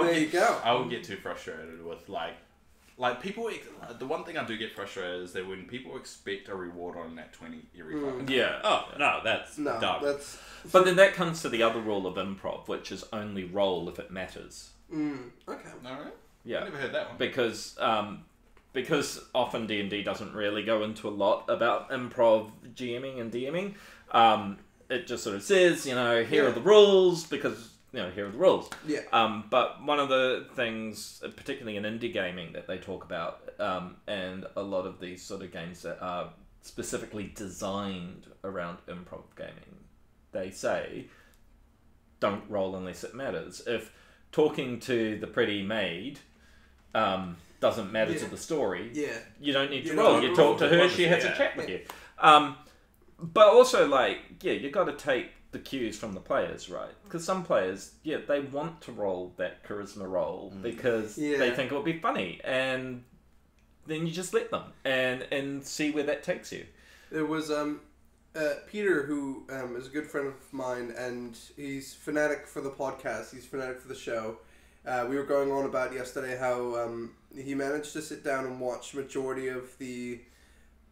There you go. I would get too frustrated with like people. The one thing I do get frustrated is that when people expect a reward on that 20 every fucking time. Yeah. Oh no, that's No, dumb. that's... But then that comes to the other rule of improv, which is only roll if it matters. Okay. Alright. Yeah. I never heard that one. Because often D&D doesn't really go into a lot about improv GMing and DMing. It just sort of says, here are the rules, because, here are the rules. Yeah. But one of the things, particularly in indie gaming, that they talk about, and a lot of these sort of games that are specifically designed around improv gaming, they say, don't roll unless it matters. If talking to the pretty maid doesn't matter to the story, you don't need to roll. You talk to her, she has a chat with you. But also, you got to take the cues from the players, right? Because some players, they want to roll that charisma roll because they think it will be funny, and then you just let them and see where that takes you. There was Peter, who is a good friend of mine, and he's fanatic for the podcast. He's fanatic for the show. We were going on about yesterday how he managed to sit down and watch majority of the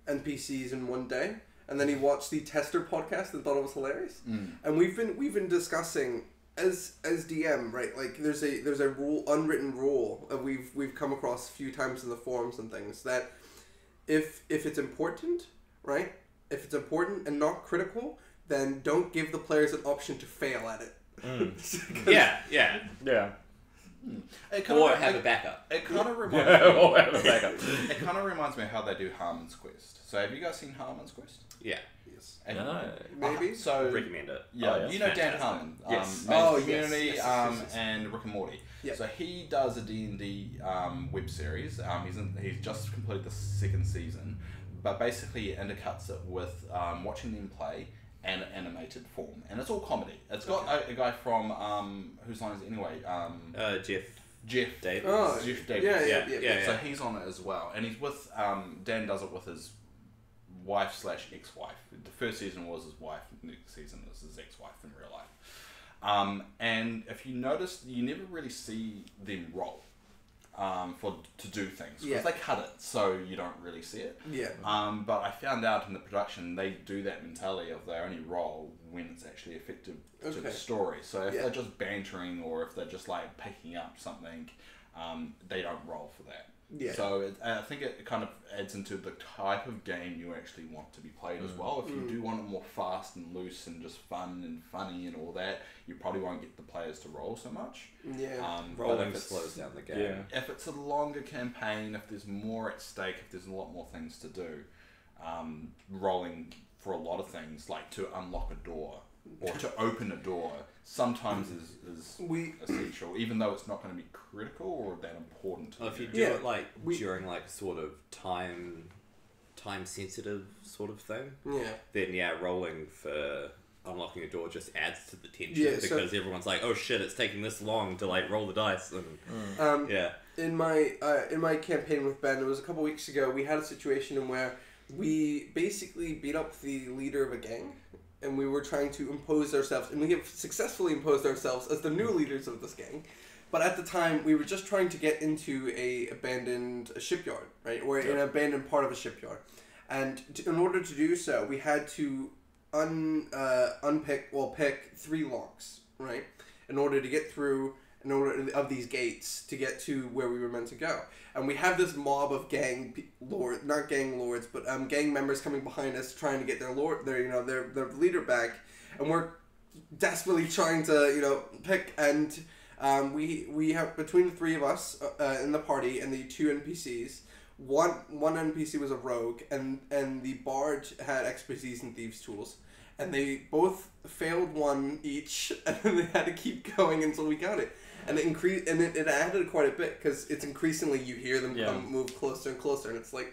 NPCs in one day, and then he watched the Tester podcast and thought it was hilarious. And we've been discussing as DM, right? Like there's a rule, unwritten rule that we've come across a few times in the forums and things, that if it's important, right? If it's important and not critical, then don't give the players an option to fail at it. Yeah. Or have a backup. It kind of reminds me. It kind of reminds me of how they do Harmon's Quest. So have you guys seen Harmon's Quest? Yeah. Yes. Maybe. So recommend it. Yeah, you know Dan Harmon. Yes. Community, yes. and Rick and Morty. Yep. So he does a D&D web series. He's just completed the second season, but basically intercuts it with watching them play and animated form, and it's all comedy. It's got a guy from whose line is it anyway? Jeff Davis. Oh, Jeff Davis. Yeah. So he's on it as well, and he's with Dan does it with his wife/ex-wife. The first season was his wife. The next season is his ex-wife in real life. And if you notice, you never really see them roll to do things because they cut it, so you don't really see it. Yeah. But I found out in the production they do that mentality of they only roll when it's actually effective to the story. So if they're just bantering or if they're just like picking up something, they don't roll for that. Yeah. So I think it kind of adds into the type of game you actually want to be played as well. If you do want it more fast and loose and just fun and funny and all that, you probably won't get the players to roll so much. Yeah. Rolling slows down the game. Yeah. If it's a longer campaign, if there's more at stake, if there's a lot more things to do, rolling for a lot of things, like to unlock a door or to open a door, sometimes is essential, even though it's not going to be critical or that important. Well, if you do it during sort of time sensitive sort of thing, then rolling for unlocking a door just adds to the tension because everyone's like, oh shit, it's taking this long to roll the dice. And in my campaign with Ben, it was a couple weeks ago, we had a situation in where we basically beat up the leader of a gang, and we were trying to impose ourselves, and we have successfully imposed ourselves as the new leaders of this gang. But at the time, we were just trying to get into a abandoned shipyard, right? Or an abandoned part of a shipyard. And in order to do so, we had to pick 3 locks, right? In order to get through, of these gates to get to where we were meant to go. And we have this mob of gang members coming behind us trying to get their leader back, and we're desperately trying to pick, and we have, between the 3 of us in the party and the 2 NPCs, one NPC was a rogue, and the bard had expertise in thieves' tools, and they both failed 1 each, and then they had to keep going until we got it. And it added quite a bit, because it's increasingly you hear them move closer and closer, and it's like,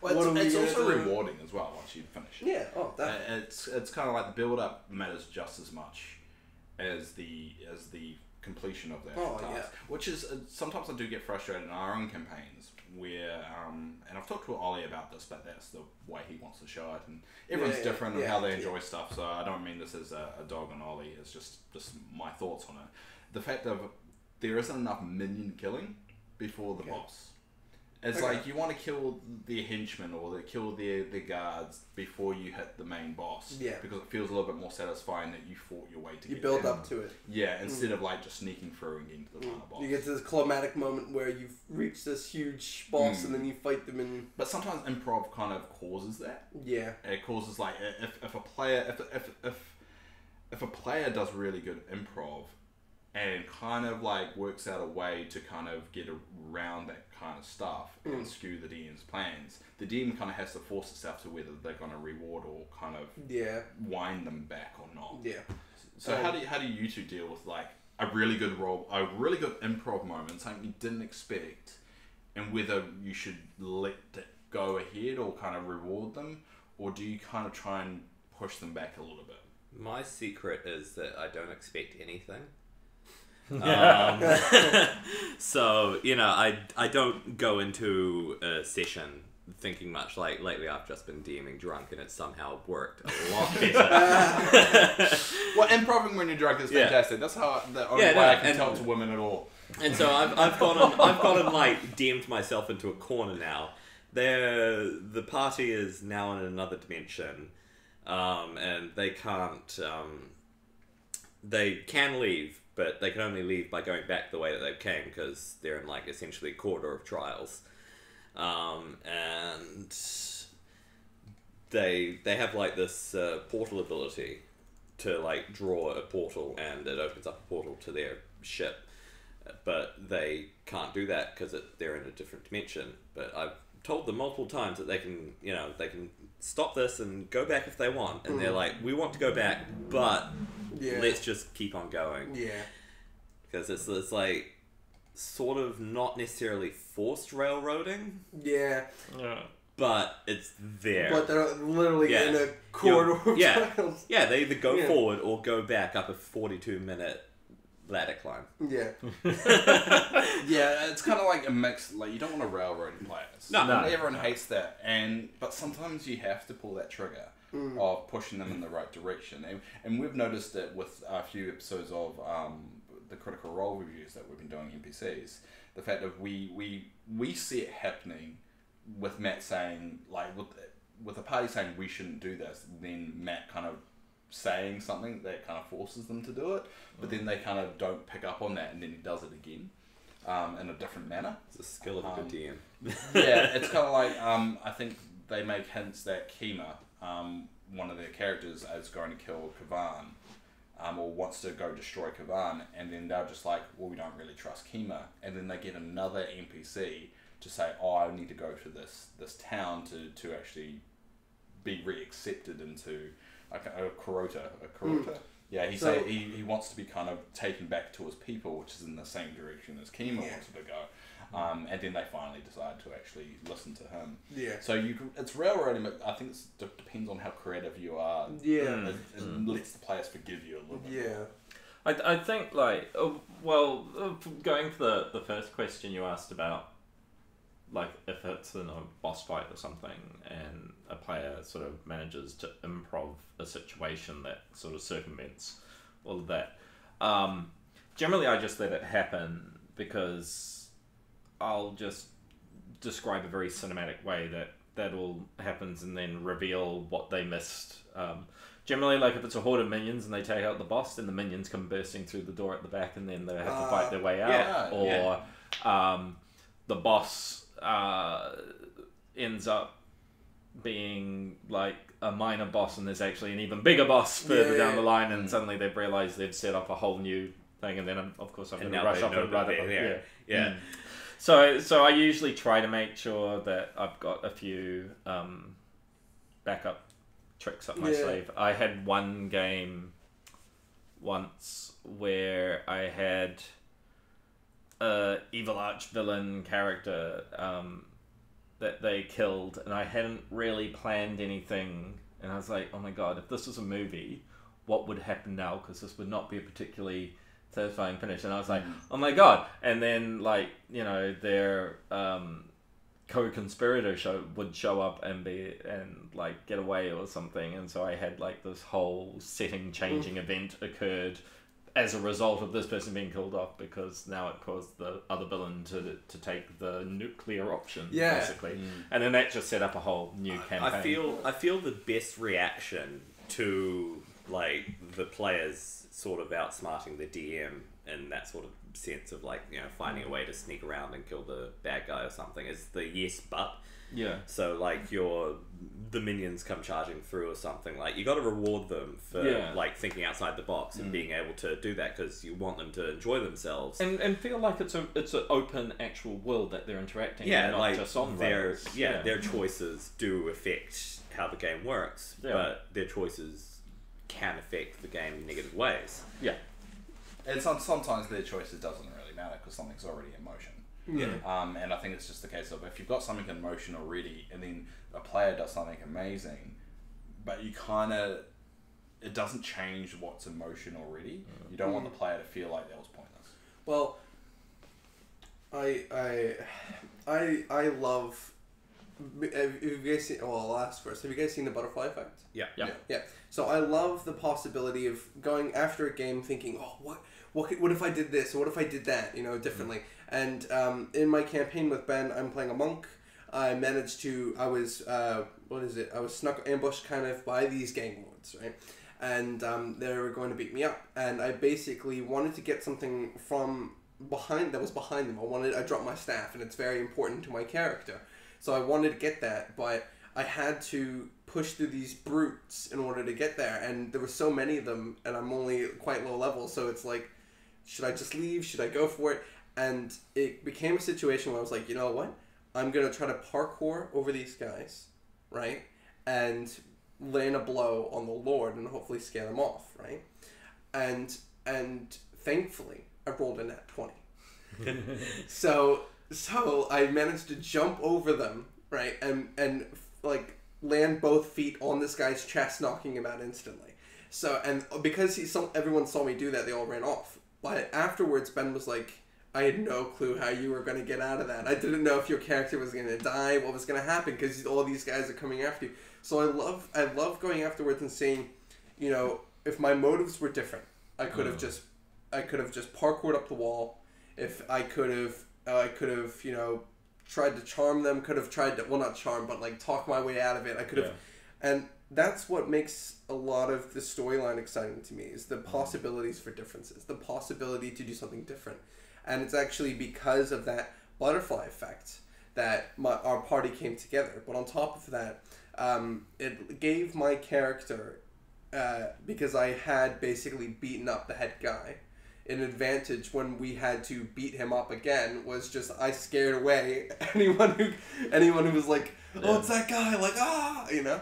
it's also rewarding as well once you finish it. Yeah, definitely. It's kind of like the build up matters just as much as the completion of that task. Which is sometimes I do get frustrated in our own campaigns where, and I've talked to Ollie about this, but that's the way he wants to show it, and everyone's different and how they enjoy stuff, so I don't mean this as a dog on Ollie, it's just my thoughts on it. The fact of there isn't enough minion killing before the boss. It's like you want to kill their henchmen or kill their guards before you hit the main boss. Yeah. Because it feels a little bit more satisfying that you fought your way to get build up to it. Yeah, instead of like just sneaking through and getting to the final boss. You get to this climatic moment where you've reached this huge boss and then you fight them in. But sometimes improv kind of causes that. Yeah. It causes like if a player if a player does really good improv and kind of like works out a way to kind of get around that kind of stuff and skew the DM's plans, the DM kind of has to force itself to whether they're going to reward or kind of wind them back or not. Yeah. So how do you two deal with like a really good improv moment, something you didn't expect, and whether you should let it go ahead or kind of reward them, or do you kind of try and push them back a little bit? My secret is that I don't expect anything. So, you know, I don't go into a session thinking much. Like lately I've just been DMing drunk and it's somehow worked a lot better. Well, improving when you're drunk is fantastic. That's how the only way I can tell to women at all. And so I've gone and like DM'd myself into a corner now. The party is now in another dimension, and they can't. They can leave, but they can only leave by going back the way that they came because they're in like essentially corridor of trials, and they have like this portal ability to like draw a portal and it opens up a portal to their ship, but they can't do that because they're in a different dimension. But I've told them multiple times that they can stop this and go back if they want, and they're like, we want to go back, but let's just keep on going. Yeah. Because it's like sort of not necessarily forced railroading. Yeah. But it's there. But they're literally in a corridor of trials. Yeah, they either go forward or go back up a 42-minute ladder climb. Yeah. Yeah, it's kind of like a mix. Like, you don't want to railroad players. No. Everyone hates that. But sometimes you have to pull that trigger of pushing them in the right direction. And we've noticed it with a few episodes of the Critical Role reviews that we've been doing NPCs. The fact that we see it happening with Matt saying, like, with the party saying we shouldn't do this, then Matt kind of saying something that kind of forces them to do it, but then they kind of don't pick up on that, and then he does it again in a different manner. It's a skill of a good DM. Yeah, it's kind of like I think they make hints that Kima, one of their characters, is going to kill Kavan, or wants to go destroy Kavan, and then they're just like, well, we don't really trust Kima, and then they get another NPC to say, oh, I need to go to this town to actually be re-accepted into a Kurota. Yeah, he wants to be kind of taken back to his people, which is in the same direction as Kima wanted to go. And then they finally decide to actually listen to him. Yeah. So it's railroading, but I think it depends on how creative you are. Yeah. It lets the players forgive you a little bit. Yeah. I think like going for the first question you asked about, like if it's in a boss fight or something and a player sort of manages to improv a situation that sort of circumvents all of that. Generally I just let it happen because I'll just describe a very cinematic way that all happens and then reveal what they missed. Generally, like if it's a horde of minions and they take out the boss, then the minions come bursting through the door at the back and then they have to fight their way out. The boss ends up being like a minor boss and there's actually an even bigger boss further down the line, and suddenly they've realised they've set up a whole new thing, and then of course I'm going to rush up and run it. So I usually try to make sure that I've got a few backup tricks up my sleeve. I had one game once where I had evil arch-villain character that they killed, and I hadn't really planned anything, and I was like, oh my god, if this was a movie, what would happen now? Because this would not be a particularly satisfying finish. And I was like, oh my god. And then, like, you know, their co-conspirator would show up and like get away or something, and so I had like this whole setting changing event occurred as a result of this person being killed off, because now it caused the other villain to take the nuclear option, basically. And then that just set up a whole new campaign. I feel the best reaction to like the players sort of outsmarting the DM in that sort of sense of like, you know, finding a way to sneak around and kill the bad guy or something is the yes but. Yeah. So like the minions come charging through or something, like you got to reward them for like thinking outside the box and being able to do that, because you want them to enjoy themselves and feel like it's an open actual world that they're interacting in, not like just on their choices do affect how the game works, but their choices can affect the game in negative ways. And sometimes their choices doesn't really matter because something's already in motion. And I think it's just the case of if you've got something in motion already and then a player does something amazing, but you it doesn't change what's in motion already. You don't want the player to feel like that was pointless. Well, I love. Have you guys seen? Well, I'll ask first. Have you guys seen the Butterfly Effect? Yeah. So I love the possibility of going after a game thinking, oh, what if I did this, or what if I did that, you know, differently. And in my campaign with Ben, I'm playing a monk. I managed to, I was snuck ambushed kind of by these gang lords, right? And they were going to beat me up. And I basically wanted to get something from behind them. I dropped my staff, and it's very important to my character. So I wanted to get that, but I had to push through these brutes in order to get there. And there were so many of them, and I'm only quite low level, so it's like, should I just leave? Should I go for it? And it became a situation where I was like, you know what? I'm going to try to parkour over these guys, right? And land a blow on the Lord and hopefully scare them off, right? And thankfully, I rolled a nat 20. So I managed to jump over them, right? And like land both feet on this guy's chest, knocking him out instantly. So, and because everyone saw me do that, they all ran off. But afterwards, Ben was like, I had no clue how you were going to get out of that. I didn't know if your character was going to die, what was going to happen, because all these guys are coming after you. So I love going afterwards and saying, you know, if my motives were different, I could have just parkoured up the wall. If I could have, you know, tried to charm them, could have tried to, well, not charm, but like talk my way out of it. I could have, and that's what makes a lot of the storyline exciting to me, is the possibilities for differences, the possibility to do something different. And it's actually because of that butterfly effect that our party came together. But on top of that, it gave my character, because I had basically beaten up the head guy, an advantage when we had to beat him up again. Was just I scared away anyone who was like, oh, it's that guy, like, you know.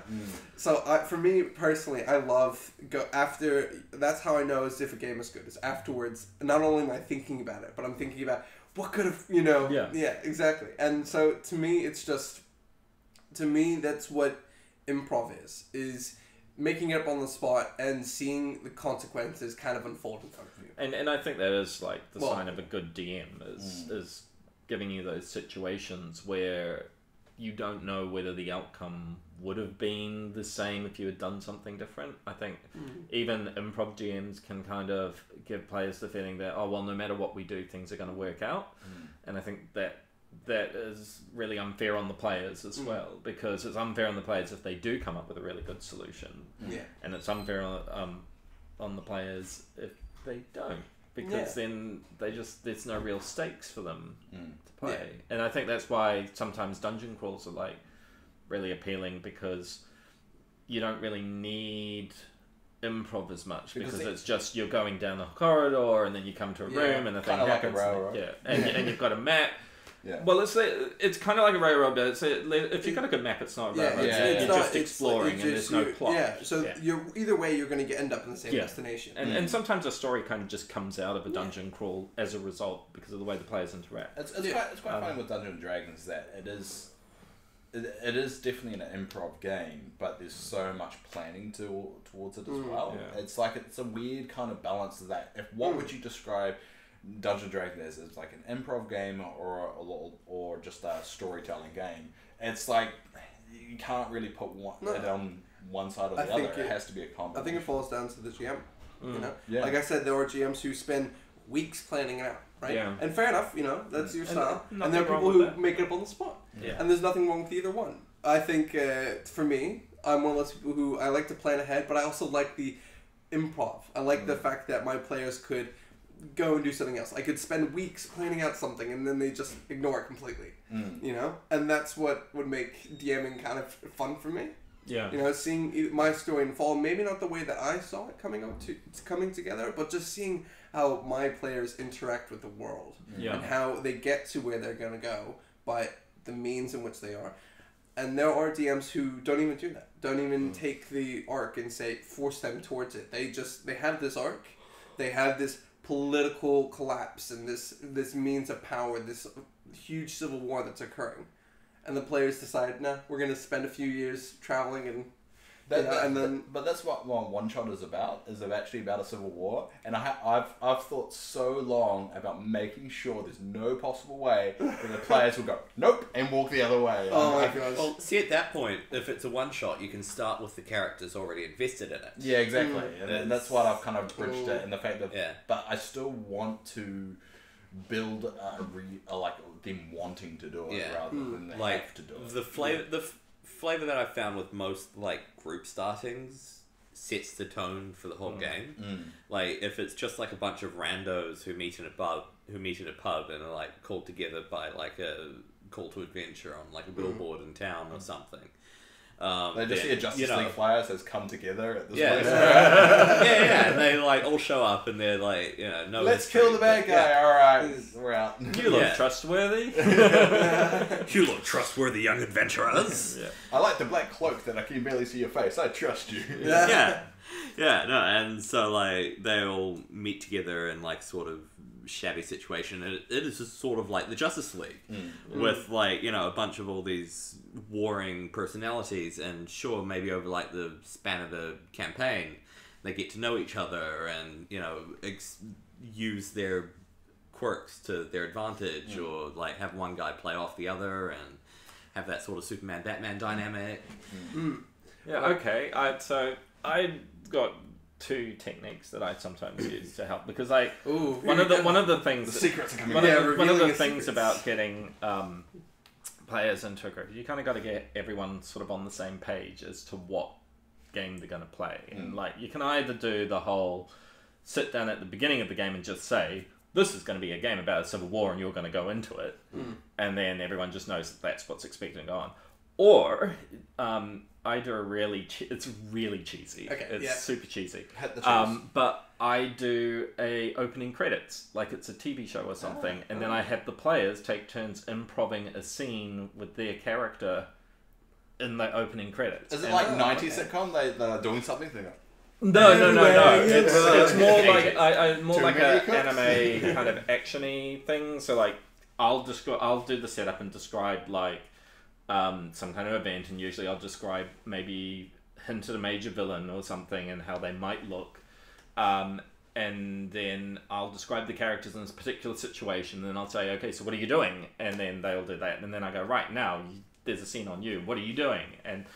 So for me personally, I love that's how I know if a game is good, is afterwards. Not only am I thinking about it, but I'm thinking about what could have, you know. Yeah, exactly. And so to me, that's what improv is making it up on the spot and seeing the consequences kind of unfold in front of you. And I think that is like the sign of a good DM is giving you those situations where you don't know whether the outcome would have been the same if you had done something different. I think even improv GMs can kind of give players the feeling that, oh, well, no matter what we do, things are going to work out. And I think that is really unfair on the players as well, because it's unfair on the players if they do come up with a really good solution. And it's unfair on the players if they don't, because then there's no real stakes for them to play. And I think that's why sometimes dungeon crawls are like really appealing, because you don't really need improv as much, because it's just you're going down the corridor and then you come to a room and the thing happens. And you've got a map. Well, it's kind of like a railroad, but if you've got a good map, it's not a railroad. You're just exploring, and there's no plot. You're either way, you're going to end up in the same destination. And sometimes a story kind of just comes out of a dungeon crawl as a result because of the way the players interact. It's quite funny with Dungeons and Dragons that it is definitely an improv game, but there's so much planning towards it as well. It's like it's a weird kind of balance of that. What would you describe? Dungeons & Dragons is like an improv game or just a storytelling game. It's like you can't really put it on one side or the other. It has to be a combination. I think it falls down to the GM. You know, Yeah. like I said, there are GMs who spend weeks planning it out, right? Yeah. And fair enough, you know, that's your style. And And there are nothing people wrong with who make it up on the spot. Yeah. And there's nothing wrong with either one. I think for me, I'm one of those people who I like to plan ahead, but I also like the improv. I like the fact that my players could go and do something else. I could spend weeks planning out something and then they just ignore it completely. You know? And that's what would make DMing kind of fun for me. Yeah. You know, seeing my story unfold, maybe not the way that I saw it coming together, but just seeing how my players interact with the world and how they get to where they're going to go by the means in which they are. And there are DMs who don't even do that. Don't even take the arc and force them towards it. They have this arc. They have this political collapse and this means of power, this huge civil war that's occurring. And the players decide, nah, we're going to spend a few years traveling and But that's what One Shot is about. Is actually about a civil war, and I've thought so long about making sure there's no possible way that the players will go nope and walk the other way. Oh my gosh. Well, see, at that point, if it's a one shot, you can start with the characters already invested in it. Yeah, exactly. And that's what I've kind of bridged it in the fact that. Yeah. But I still want to build like them wanting to do it rather than they have to do it. The flavor that I found with most like group startings sets the tone for the whole game. Like if it's just like a bunch of randos who meet in a pub and are like called together by like a call to adventure on like a billboard in town or something. They just see a Justice League flyer says "Come together" at this place. And they like all show up and they're like, no. Let's kill the bad guy. All right, we're out. You look trustworthy. You look trustworthy, young adventurers. I like the black cloak that I can barely see your face. I trust you. And so like they all meet together in like sort of shabby situation, and it is just sort of like the Justice League with like a bunch of all these warring personalities, and sure, maybe over like the span of the campaign they get to know each other and use their quirks to their advantage, or like have one guy play off the other and have that sort of Superman Batman dynamic. Okay. So I got two techniques that I sometimes use to help, because one of the things the secrets are coming. One of the things about getting players into a group, you kind of got to get everyone sort of on the same page as to what game they're going to play. And like you can either do the whole sit down at the beginning of the game and just say, this is going to be a game about a civil war and you're going to go into it, and then everyone just knows that that's what's expected to go on. Or I do it's really cheesy. Okay, it's super cheesy. Hit the cheese. But I do a opening credits, like it's a TV show or something, and then I have the players take turns improving a scene with their character in the opening credits. Is it like 90s sitcom? They're doing something? They go, No. It's more like more like an anime kind of actiony thing. So like I'll do the setup and describe like some kind of event, and usually I'll describe maybe hint at a major villain or something and how they might look, and then I'll describe the characters in this particular situation, and then I'll say, okay, so what are you doing? And then they'll do that, and then I go, right, now there's a scene on you, what are you doing? And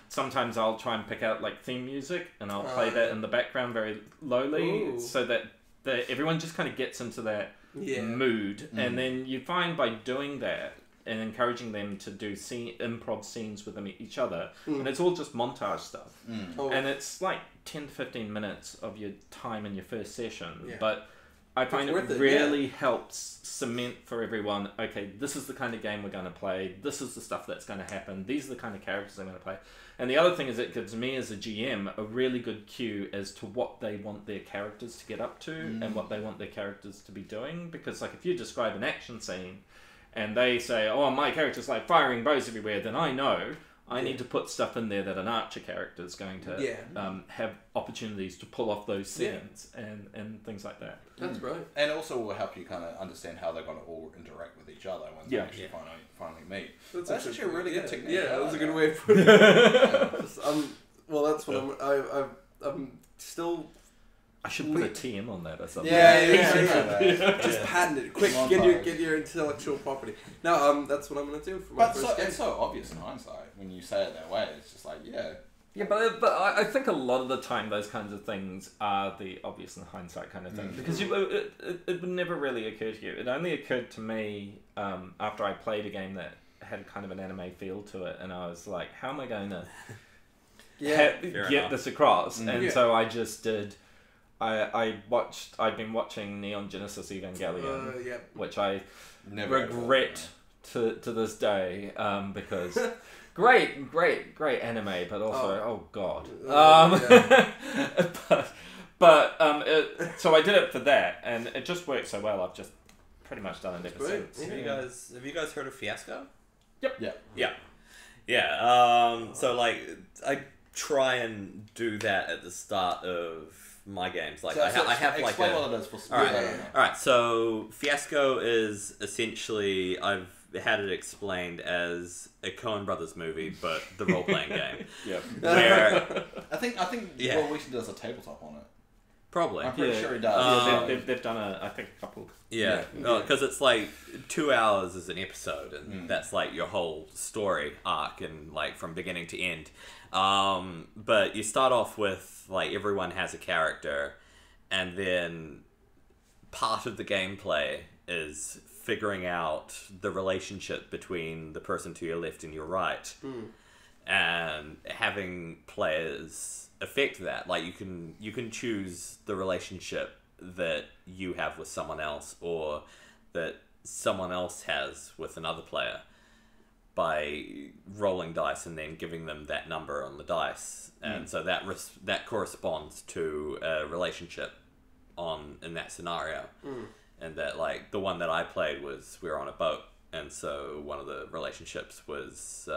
sometimes I'll try and pick out like theme music and I'll play that in the background very lowly, so that everyone just kind of gets into that mood. And then you find by doing that and encouraging them to do improv scenes with them each other, and it's all just montage stuff, and it's like 10 to 15 minutes of your time in your first session, but I find it really helps cement for everyone, okay, this is the kind of game we're going to play, this is the stuff that's going to happen, these are the kind of characters I'm going to play. And the other thing is, it gives me as a GM a really good cue as to what they want their characters to get up to and what they want their characters to be doing, because like if you describe an action scene and they say, oh, my character's like firing bows everywhere, then I know I need to put stuff in there that an archer character is going to have opportunities to pull off those scenes and things like that. That's brilliant. And also will help you kind of understand how they're going to all interact with each other when they actually finally meet. That's actually a really good technique. Yeah, that's a good way of putting it. Well, that's what I'm still... I should put a TM on that or something. Yeah. Just patent it. Quick, get your intellectual property. No, that's what I'm gonna do for my first game. It's so obvious in hindsight when you say it that way. It's just like, Yeah, but I think a lot of the time those kinds of things are the obvious in hindsight kind of thing. Because it would never really occur to you. It only occurred to me after I played a game that had kind of an anime feel to it, and I was like, how am I going to get this across? And so I just did... I've been watching Neon Genesis Evangelion, which I never regret to this day, because... Great anime, but also god. So I did it for that, and it just worked so well. I've just pretty much done it ever since. Have you guys heard of Fiasco? Yep. Yeah. So like I try and do that at the start of my games. Like I have like explain what it is for all right. So Fiasco is essentially I've had it explained as a Coen Brothers movie, but the role playing game. Yeah. Where I think what we should do is a tabletop on it. Probably. I'm pretty sure he does. They've done a couple. Yeah, because it's like 2 hours is an episode, and that's like your whole story arc, and like from beginning to end. But you start off with like everyone has a character, and then part of the gameplay is figuring out the relationship between the person to your left and your right, and having players affect that. Like you can choose the relationship that you have with someone else, or that someone else has with another player, by rolling dice and then giving them that number on the dice, and so that corresponds to a relationship in that scenario. And that, like, the one that I played was we were on a boat, and so one of the relationships was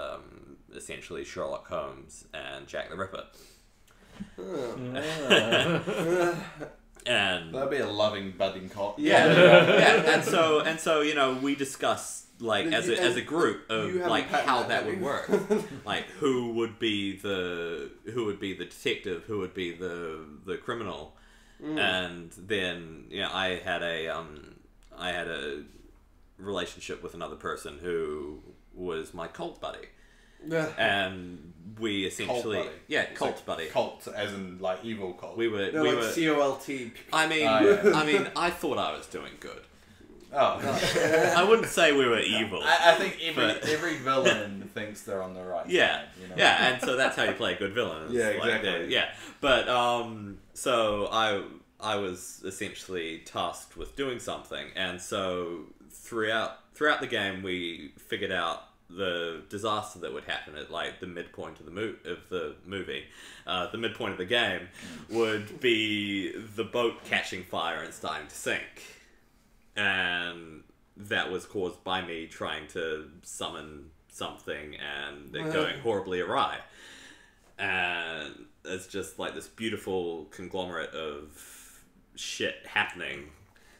essentially Sherlock Holmes and Jack the Ripper. And that'd be a loving budding cop. And so you know, we discussed like as a group of like how that would work. Like who would be the detective, who would be the criminal. And then I had a relationship with another person who was my cult buddy. And we essentially cult buddy. Cult as in like evil cult. We were COLT. I mean I thought I was doing good. I wouldn't say we were evil. I think every villain thinks they're on the right side. You know? Yeah, and so that's how you play a good villain. It's exactly. But so I was essentially tasked with doing something, and so throughout the game we figured out the disaster that would happen at like the midpoint of the movie. The midpoint of the game would be the boat catching fire and starting to sink. And that was caused by me trying to summon something and it going horribly awry. And it's just like this beautiful conglomerate of shit happening,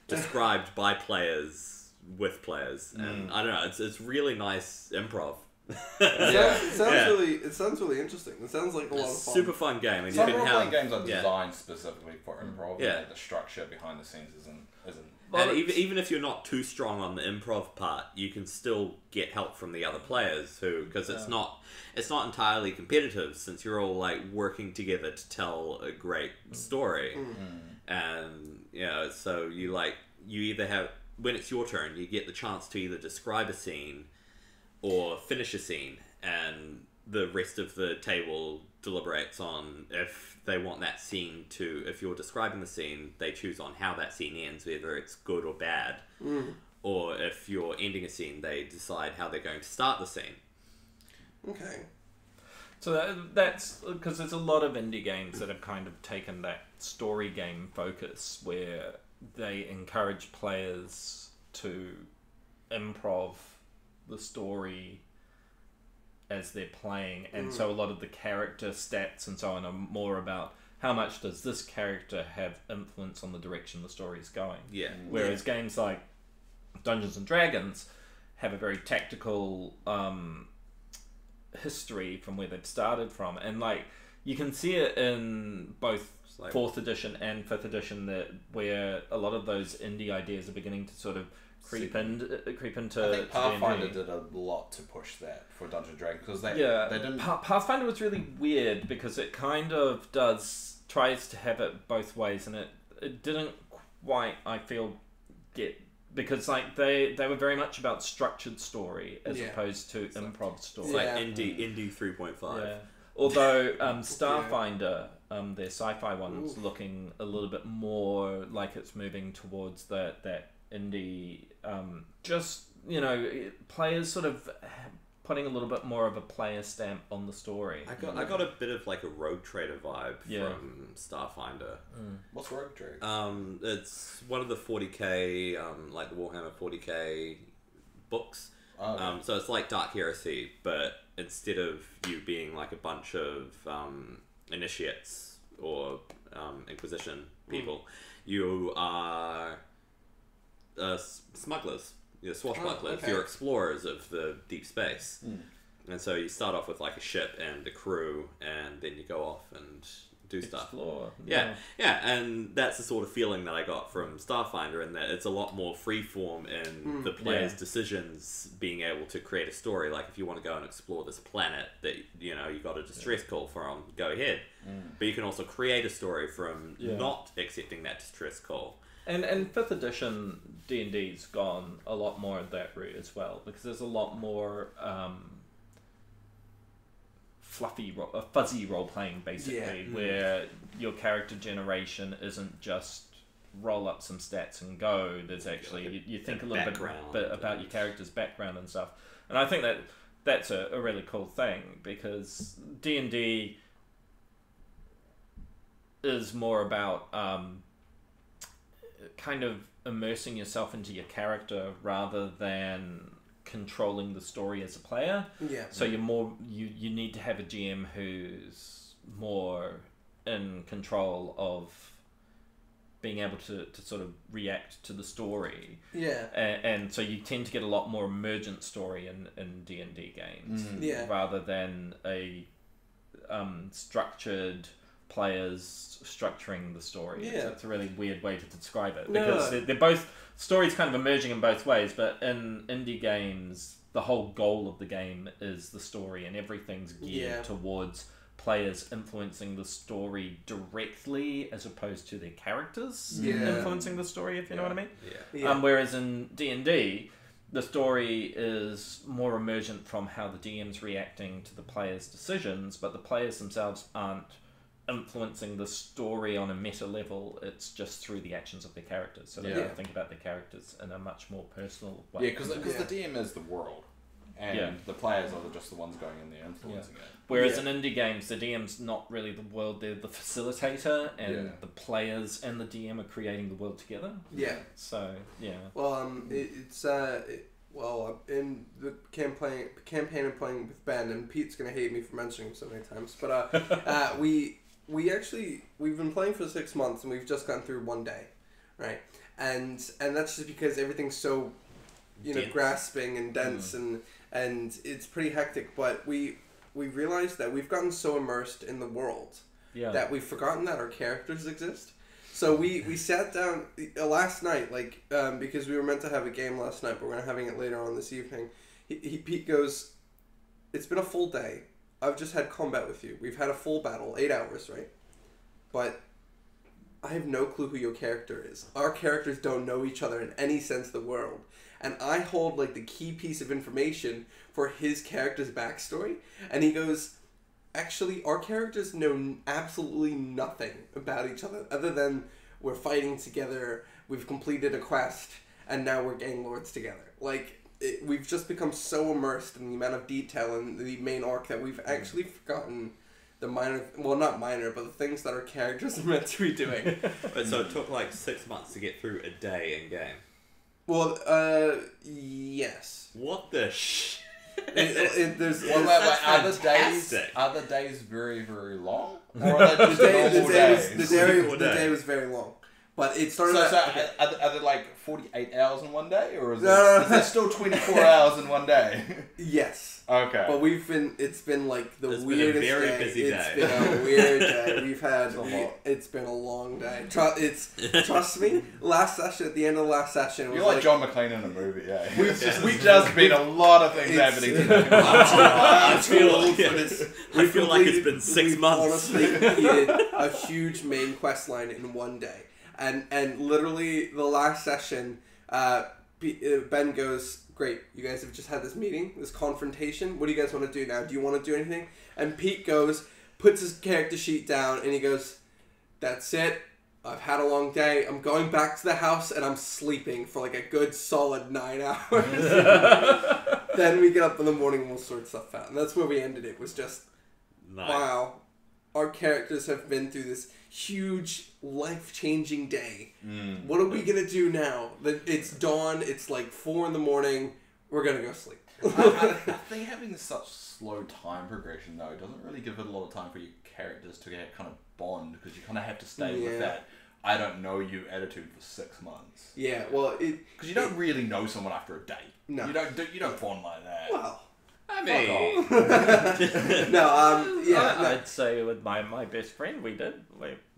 described by players with players. And I don't know, it's really nice improv. It sounds really interesting. It sounds like a lot of fun. Super fun game. And some role-playing games are designed specifically for improv. The structure behind the scenes isn't. And even if you're not too strong on the improv part, you can still get help from the other players because it's not entirely competitive, since you're all like working together to tell a great story. And so you either have, when it's your turn, you get the chance to either describe a scene or finish a scene, and the rest of the table deliberates on if they want that scene to, if you're describing the scene, they choose on how that scene ends, whether it's good or bad. Or if you're ending a scene, they decide how they're going to start the scene. Okay. So that's because there's a lot of indie games that have kind of taken that story game focus, where they encourage players to improv the story as they're playing, and so a lot of the character stats and so on are more about how much does this character have influence on the direction the story is going. Whereas games like Dungeons and Dragons have a very tactical history from where they've started from, and like you can see it in both 4th edition and 5th edition where a lot of those indie ideas are beginning to sort of creep into. I think Pathfinder did a lot to push that for Dungeons and Dragons because they didn't. Pathfinder was really weird because it kind of tries to have it both ways, and it didn't quite, I feel, get, because like they were very much about structured story as opposed to improv story. It's like indie 3.5. Yeah. Although Starfinder, their sci-fi one's looking a little bit more like it's moving towards that indie, players sort of putting a little bit more of a player stamp on the story. I got a bit of like a Rogue Trader vibe from Starfinder. What's Rogue Trader? It's one of the 40k, like the Warhammer 40k books. So it's like Dark Heresy, but instead of you being like a bunch of initiates or Inquisition people, you are smugglers. You're swashbucklers. You're explorers of the deep space. And so you start off with like a ship and a crew, and then you go off and do stuff. Explore. Yeah, and that's the sort of feeling that I got from Starfinder, in that it's a lot more freeform in the player's decisions, being able to create a story. Like if you want to go and explore this planet that you got a distress call from, go ahead. But you can also create a story from not accepting that distress call. And 5th edition D&D's gone a lot more that route as well, because there's a lot more fuzzy role-playing, basically, where your character generation isn't just roll up some stats and go. There's actually, you think a little bit about your character's background and stuff. And I think that's a really cool thing, because D&D is more about kind of immersing yourself into your character rather than controlling the story as a player. So you need to have a GM who's more in control of being able to sort of react to the story. And so you tend to get a lot more emergent story in D&D games rather than a structured players structuring the story. It's a really weird way to describe it, because they're both stories kind of emerging in both ways, but in indie games the whole goal of the game is the story, and everything's geared towards players influencing the story directly as opposed to their characters influencing the story, if you know what I mean. Whereas in D&D the story is more emergent from how the DM's reacting to the players' decisions, but the players themselves aren't influencing the story on a meta level. It's just through the actions of their characters, so they think about their characters in a much more personal way. Because the DM is the world, and the players are just the ones going in there influencing it. Whereas in indie games, the DM's not really the world; they're the facilitator, and the players and the DM are creating the world together. So Well, in the campaign I'm playing with Ben, and Pete's gonna hate me for mentioning him so many times, but we've been playing for 6 months, and we've just gone through one day, right? And that's just because everything's so, grasping and dense, and it's pretty hectic. But we realized that we've gotten so immersed in the world that we've forgotten that our characters exist. So we sat down last night, because we were meant to have a game last night, but we're having it later on this evening. Pete goes, "It's been a full day. I've just had combat with you. We've had a full battle, 8 hours, right? But I have no clue who your character is. Our characters don't know each other in any sense of the world. And I hold the key piece of information for his character's backstory." And he goes, "Actually, our characters know absolutely nothing about each other other than we're fighting together, we've completed a quest, and now we're gang lords together." We've just become so immersed in the amount of detail in the main arc that we've actually forgotten the not minor, but the things that our characters are meant to be doing. But so it took 6 months to get through a day in game. Well, yes. What the sh... There's Are the days very, very long? Or are they just normal days? The day was very long. But it started. Are there like 48 hours in one day, or is No. there still 24 hours in one day? Yes. Okay. But it's been like the It's weirdest been a very day. busy It's day. been a weird day. We've had, It's it's been a long day. Trust me, at the end of the last session, it was You're like John McClane in a movie, yeah. We've just been a lot of things happening today. I'm too old for this. I feel like it's been 6 months. Honestly, completed a huge main quest line in one day, and literally the last session, Ben goes, "Great, you guys have just had this meeting, this confrontation. What do you guys want to do now? Do you want to do anything?" And Pete puts his character sheet down, and he goes, "That's it. I've had a long day. I'm going back to the house, and I'm sleeping for like a good solid 9 hours." Then we get up in the morning and we'll sort stuff out. And that's where we ended. It was just, Nice. wow, our characters have been through this huge, life-changing day. What are we going to do now? It's dawn, it's like 4 a.m. We're going to go sleep. I think having such slow time progression, though, doesn't really give it a lot of time for your characters to get kind of bond, because you kind of have to stay with that I don't know you attitude for 6 months. Yeah, well, because you don't really know someone after a day. No, you don't bond like that. Well, I mean, I'd say with my best friend we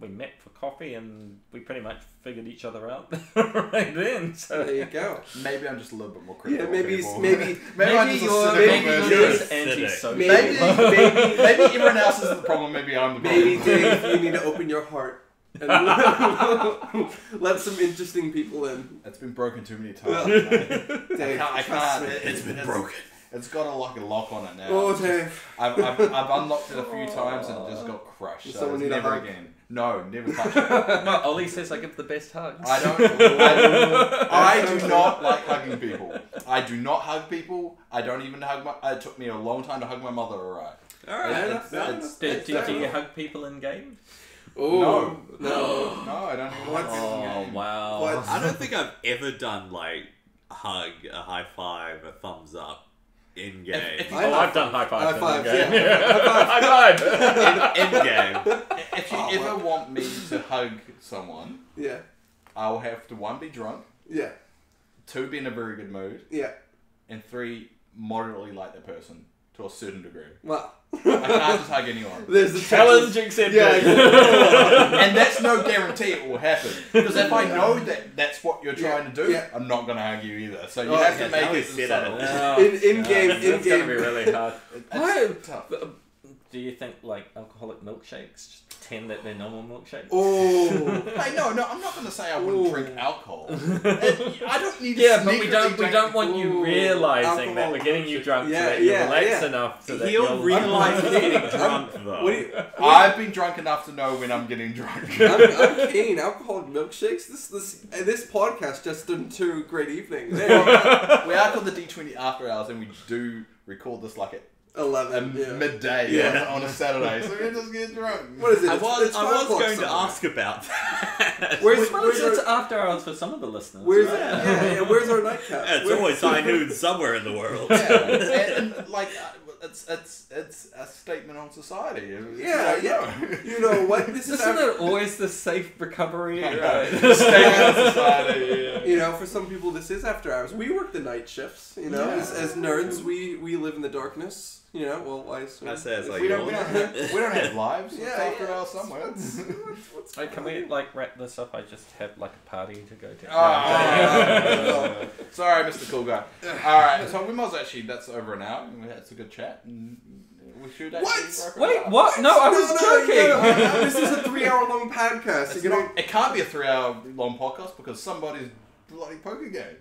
met for coffee and we pretty much figured each other out right then. So there you go. Maybe I'm just a little bit more critical. Yeah, maybe I'm just a cynical person. anti-social. Maybe everyone else is the problem. Maybe I'm the problem. Maybe Dave, you need to open your heart and let some interesting people in. It's been broken too many times. Dave, I can't. it's been broken. It's got a lock on it now. Oh, Dave. I've unlocked it a few times and it just got crushed. So Someone need never a hug? again. No, never touch it. No, Ollie says I give the best hugs. I do not like hugging people. I do not hug people. I don't even hug it took me a long time to hug my mother, alright. Alright. Do you hug people in game? Oh, no, I don't even hug people in Oh game. wow! What? I don't think I've ever done like a hug, a high five, a thumbs up in game. I've done high fives in fives, game. yeah. High five. in game. If you ever want me to hug someone, Yeah. I'll have to 1, be drunk, Yeah. 2, be in a very good mood, Yeah. and 3, moderately like that person to a certain degree. Well, I can't just hug anyone. there's the Challenge accepted. And that's no guarantee it will happen. Because if I know that that's what you're trying to do, I'm not going to hug you either. So you have to make it subtle. in game. It's going to be really hard. It's tough. Do you think like alcoholic milkshakes just pretend that they're normal milkshakes? Oh. Hey, no, I'm not going to say I wouldn't drink alcohol. I don't need to Yeah, but we secretly don't want you Ooh, realizing that alcohol we're getting you drunk so Yeah, that you yeah, relax yeah. enough so that He'll you'll realise he's getting drunk though. What do you, I've been drunk enough to know when I'm getting drunk. I'm keen. Alcoholic milkshakes. This podcast just done 2 great evenings. We are called the D20 Afterhours, and we do record this like at 11. midday on a Saturday, so we just get drunk. What is it? I was It's 5 o'clock going to somewhere. ask about that. Where's it's our, after hours for some of the listeners. where's right? where's our nightcap? It's always high noon somewhere in the world. and like it's a statement on society. You know what? This is Isn't it always the safe recovery? statement on society. You know, for some people, this is after hours. We work the night shifts. You know, as nerds, we live in the darkness. You know, well, I assume. I say it's like We don't have lives. Yeah, It's after hours somewhere. Hey, can we like wrap this up? I just have like a party to go to. Sorry, Mr. Cool Guy. Alright, so we must actually, that's over an hour, and that's a good chat, and we should actually wrap it Wait, up. what? No, I was joking. This is a 3-hour-long podcast. It's not, it can't be a 3-hour-long podcast because somebody's bloody poker game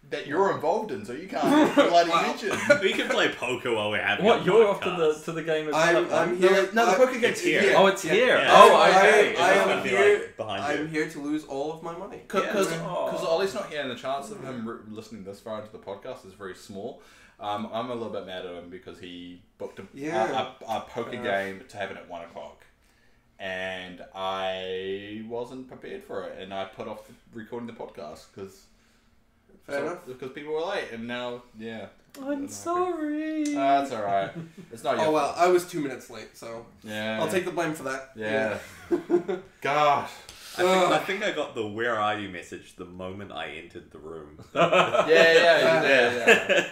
that you're involved in, so you can't bloody mention. We can play poker while we're having What? a You're off podcast. to the game as well. I'm here. No, the poker game's It's here. here. Oh, it's here. Yeah. Oh, I okay. am here. Behind I'm you. here to lose all of my money. Because Yeah. Ollie's not here, and the chance of him listening this far into the podcast is very small. I'm a little bit mad at him because he booked a poker game to happen at 1 o'clock. And I wasn't prepared for it, and I put off recording the podcast because people were late, and now, I'm sorry. That's alright. It's not your Oh well, I was 2 minutes late, so Yeah. I'll take the blame for that. Yeah. Gosh. I think I got the "Where are you" message the moment I entered the room. Yeah.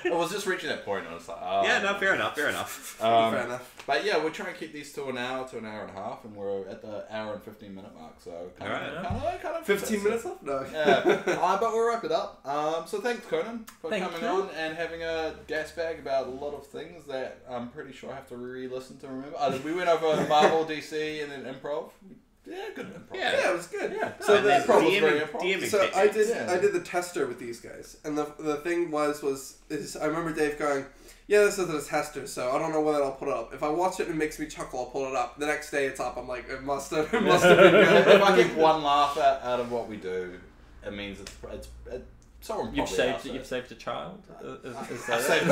I was just reaching that point, and I was like, yeah, no, fair enough. Fair enough. But yeah, we're trying to keep these to an hour and a half, and we're at the hour and 15-minute mark. So kind of 15 minutes left? No. Yeah, but we'll wrap it up. So thanks, Conan, for coming on and having a gas bag about a lot of things that I'm pretty sure I have to re-listen to remember. We went over Marvel, DC, and then Improv. Yeah, good improv. Yeah, it was good. Yeah. So the improv was very improv. So I did the tester with these guys, and the thing was I remember Dave going, yeah, this is a tester, so I don't know whether I'll put it up. If I watch it and it makes me chuckle, I'll pull it up. The next day it's up. I'm like, it must have been good. If I get one laugh out of what we do, it means it's someone You've probably saved a child. Is I that saved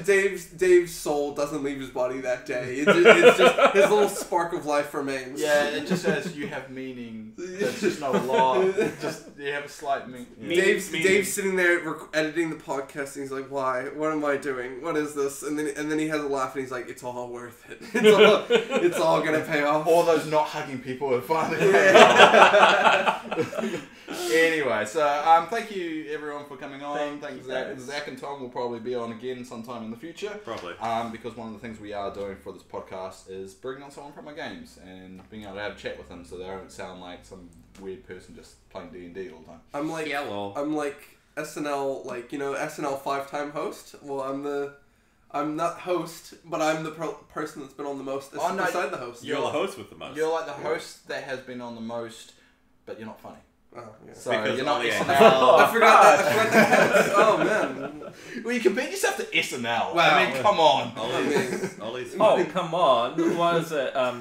it? Dave's soul doesn't leave his body that day. It's just his little spark of life remains. Yeah, it just says you have meaning. There's just no law. Just you have a slight meaning. Dave's sitting there editing the podcast, and he's like, "Why? What am I doing? What is this?" And then he has a laugh, and he's like, "It's all worth it. It's all gonna pay off." All those not hugging people are finally. Anyway, so thank you everyone for coming on. Thanks Zach and Tom will probably be on again sometime in the future. Probably. Because one of the things we are doing for this podcast is bringing on someone from our games and being able to have a chat with them, so they don't sound like some weird person just playing D&D all the time. I'm like SNL, SNL 5-time host. Well, I'm not host, but I'm the person that's been on the most beside the host. You're the host with the most. You're like the host that has been on the most, but you're not funny. Oh, yeah. So because you're not SNL. I forgot that. Oh man. Well, you compare yourself to SNL. Wow. I mean, come on. Ollie's Oh, come on. What is it? I'm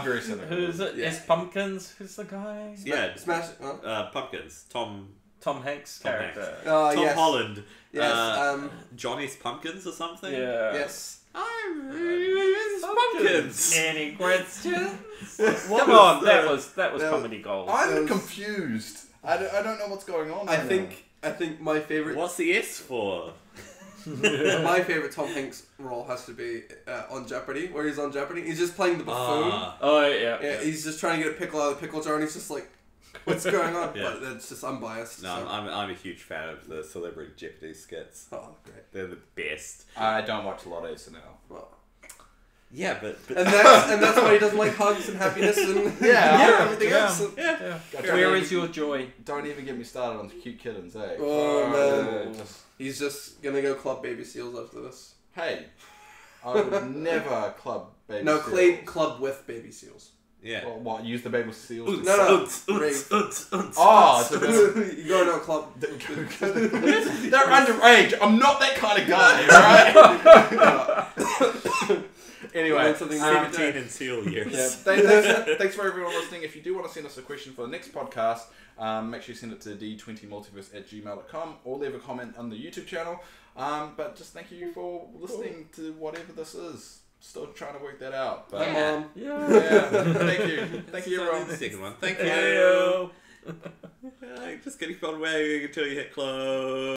very cynical. Who's it? Yeah. Is Pumpkins? Who's the guy? Yeah, Smash. Pumpkins. Tom Hanks' Tom character. Tom Yes. Holland. Yes. Johnny's Pumpkins or something? Yeah. Yes. Pumpkins. Any questions? Come on, that was comedy gold. I'm confused. I don't know what's going on. I think my favorite. What's the S for? My favorite Tom Hanks role has to be on Jeopardy, where he's on Jeopardy. He's just playing the buffoon. Oh yeah. Yeah, he's just trying to get a pickle out of the pickle jar, and he's just like, "What's going on?" Yeah. But it's just unbiased. No, so. I'm a huge fan of the Celebrity Jeopardy skits. Oh, great. They're the best. I don't watch a lot of SNL. Well, Yeah, but and that's why he doesn't like hugs and happiness and everything else. yeah. Where is your joy? Don't even get me started on cute kittens, eh? Oh, man. Just, He's just gonna go club baby seals after this. hey, I would never club baby No, seals. club with baby seals. Yeah. Well, what, use the baby seals? No. Oh, so You go to a club. they're underage. I'm not that kind of guy, alright? Anyway, 17 and seal years. yeah, thanks for everyone listening. If you do want to send us a question for the next podcast, make sure you send it to d20multiverse@gmail.com or leave a comment on the YouTube channel. But just thank you for listening to whatever this is. Still trying to work that out. But Mom. yeah, thank you. Thank you, everyone. The second one. Thank you. Just getting fun way until you hit close.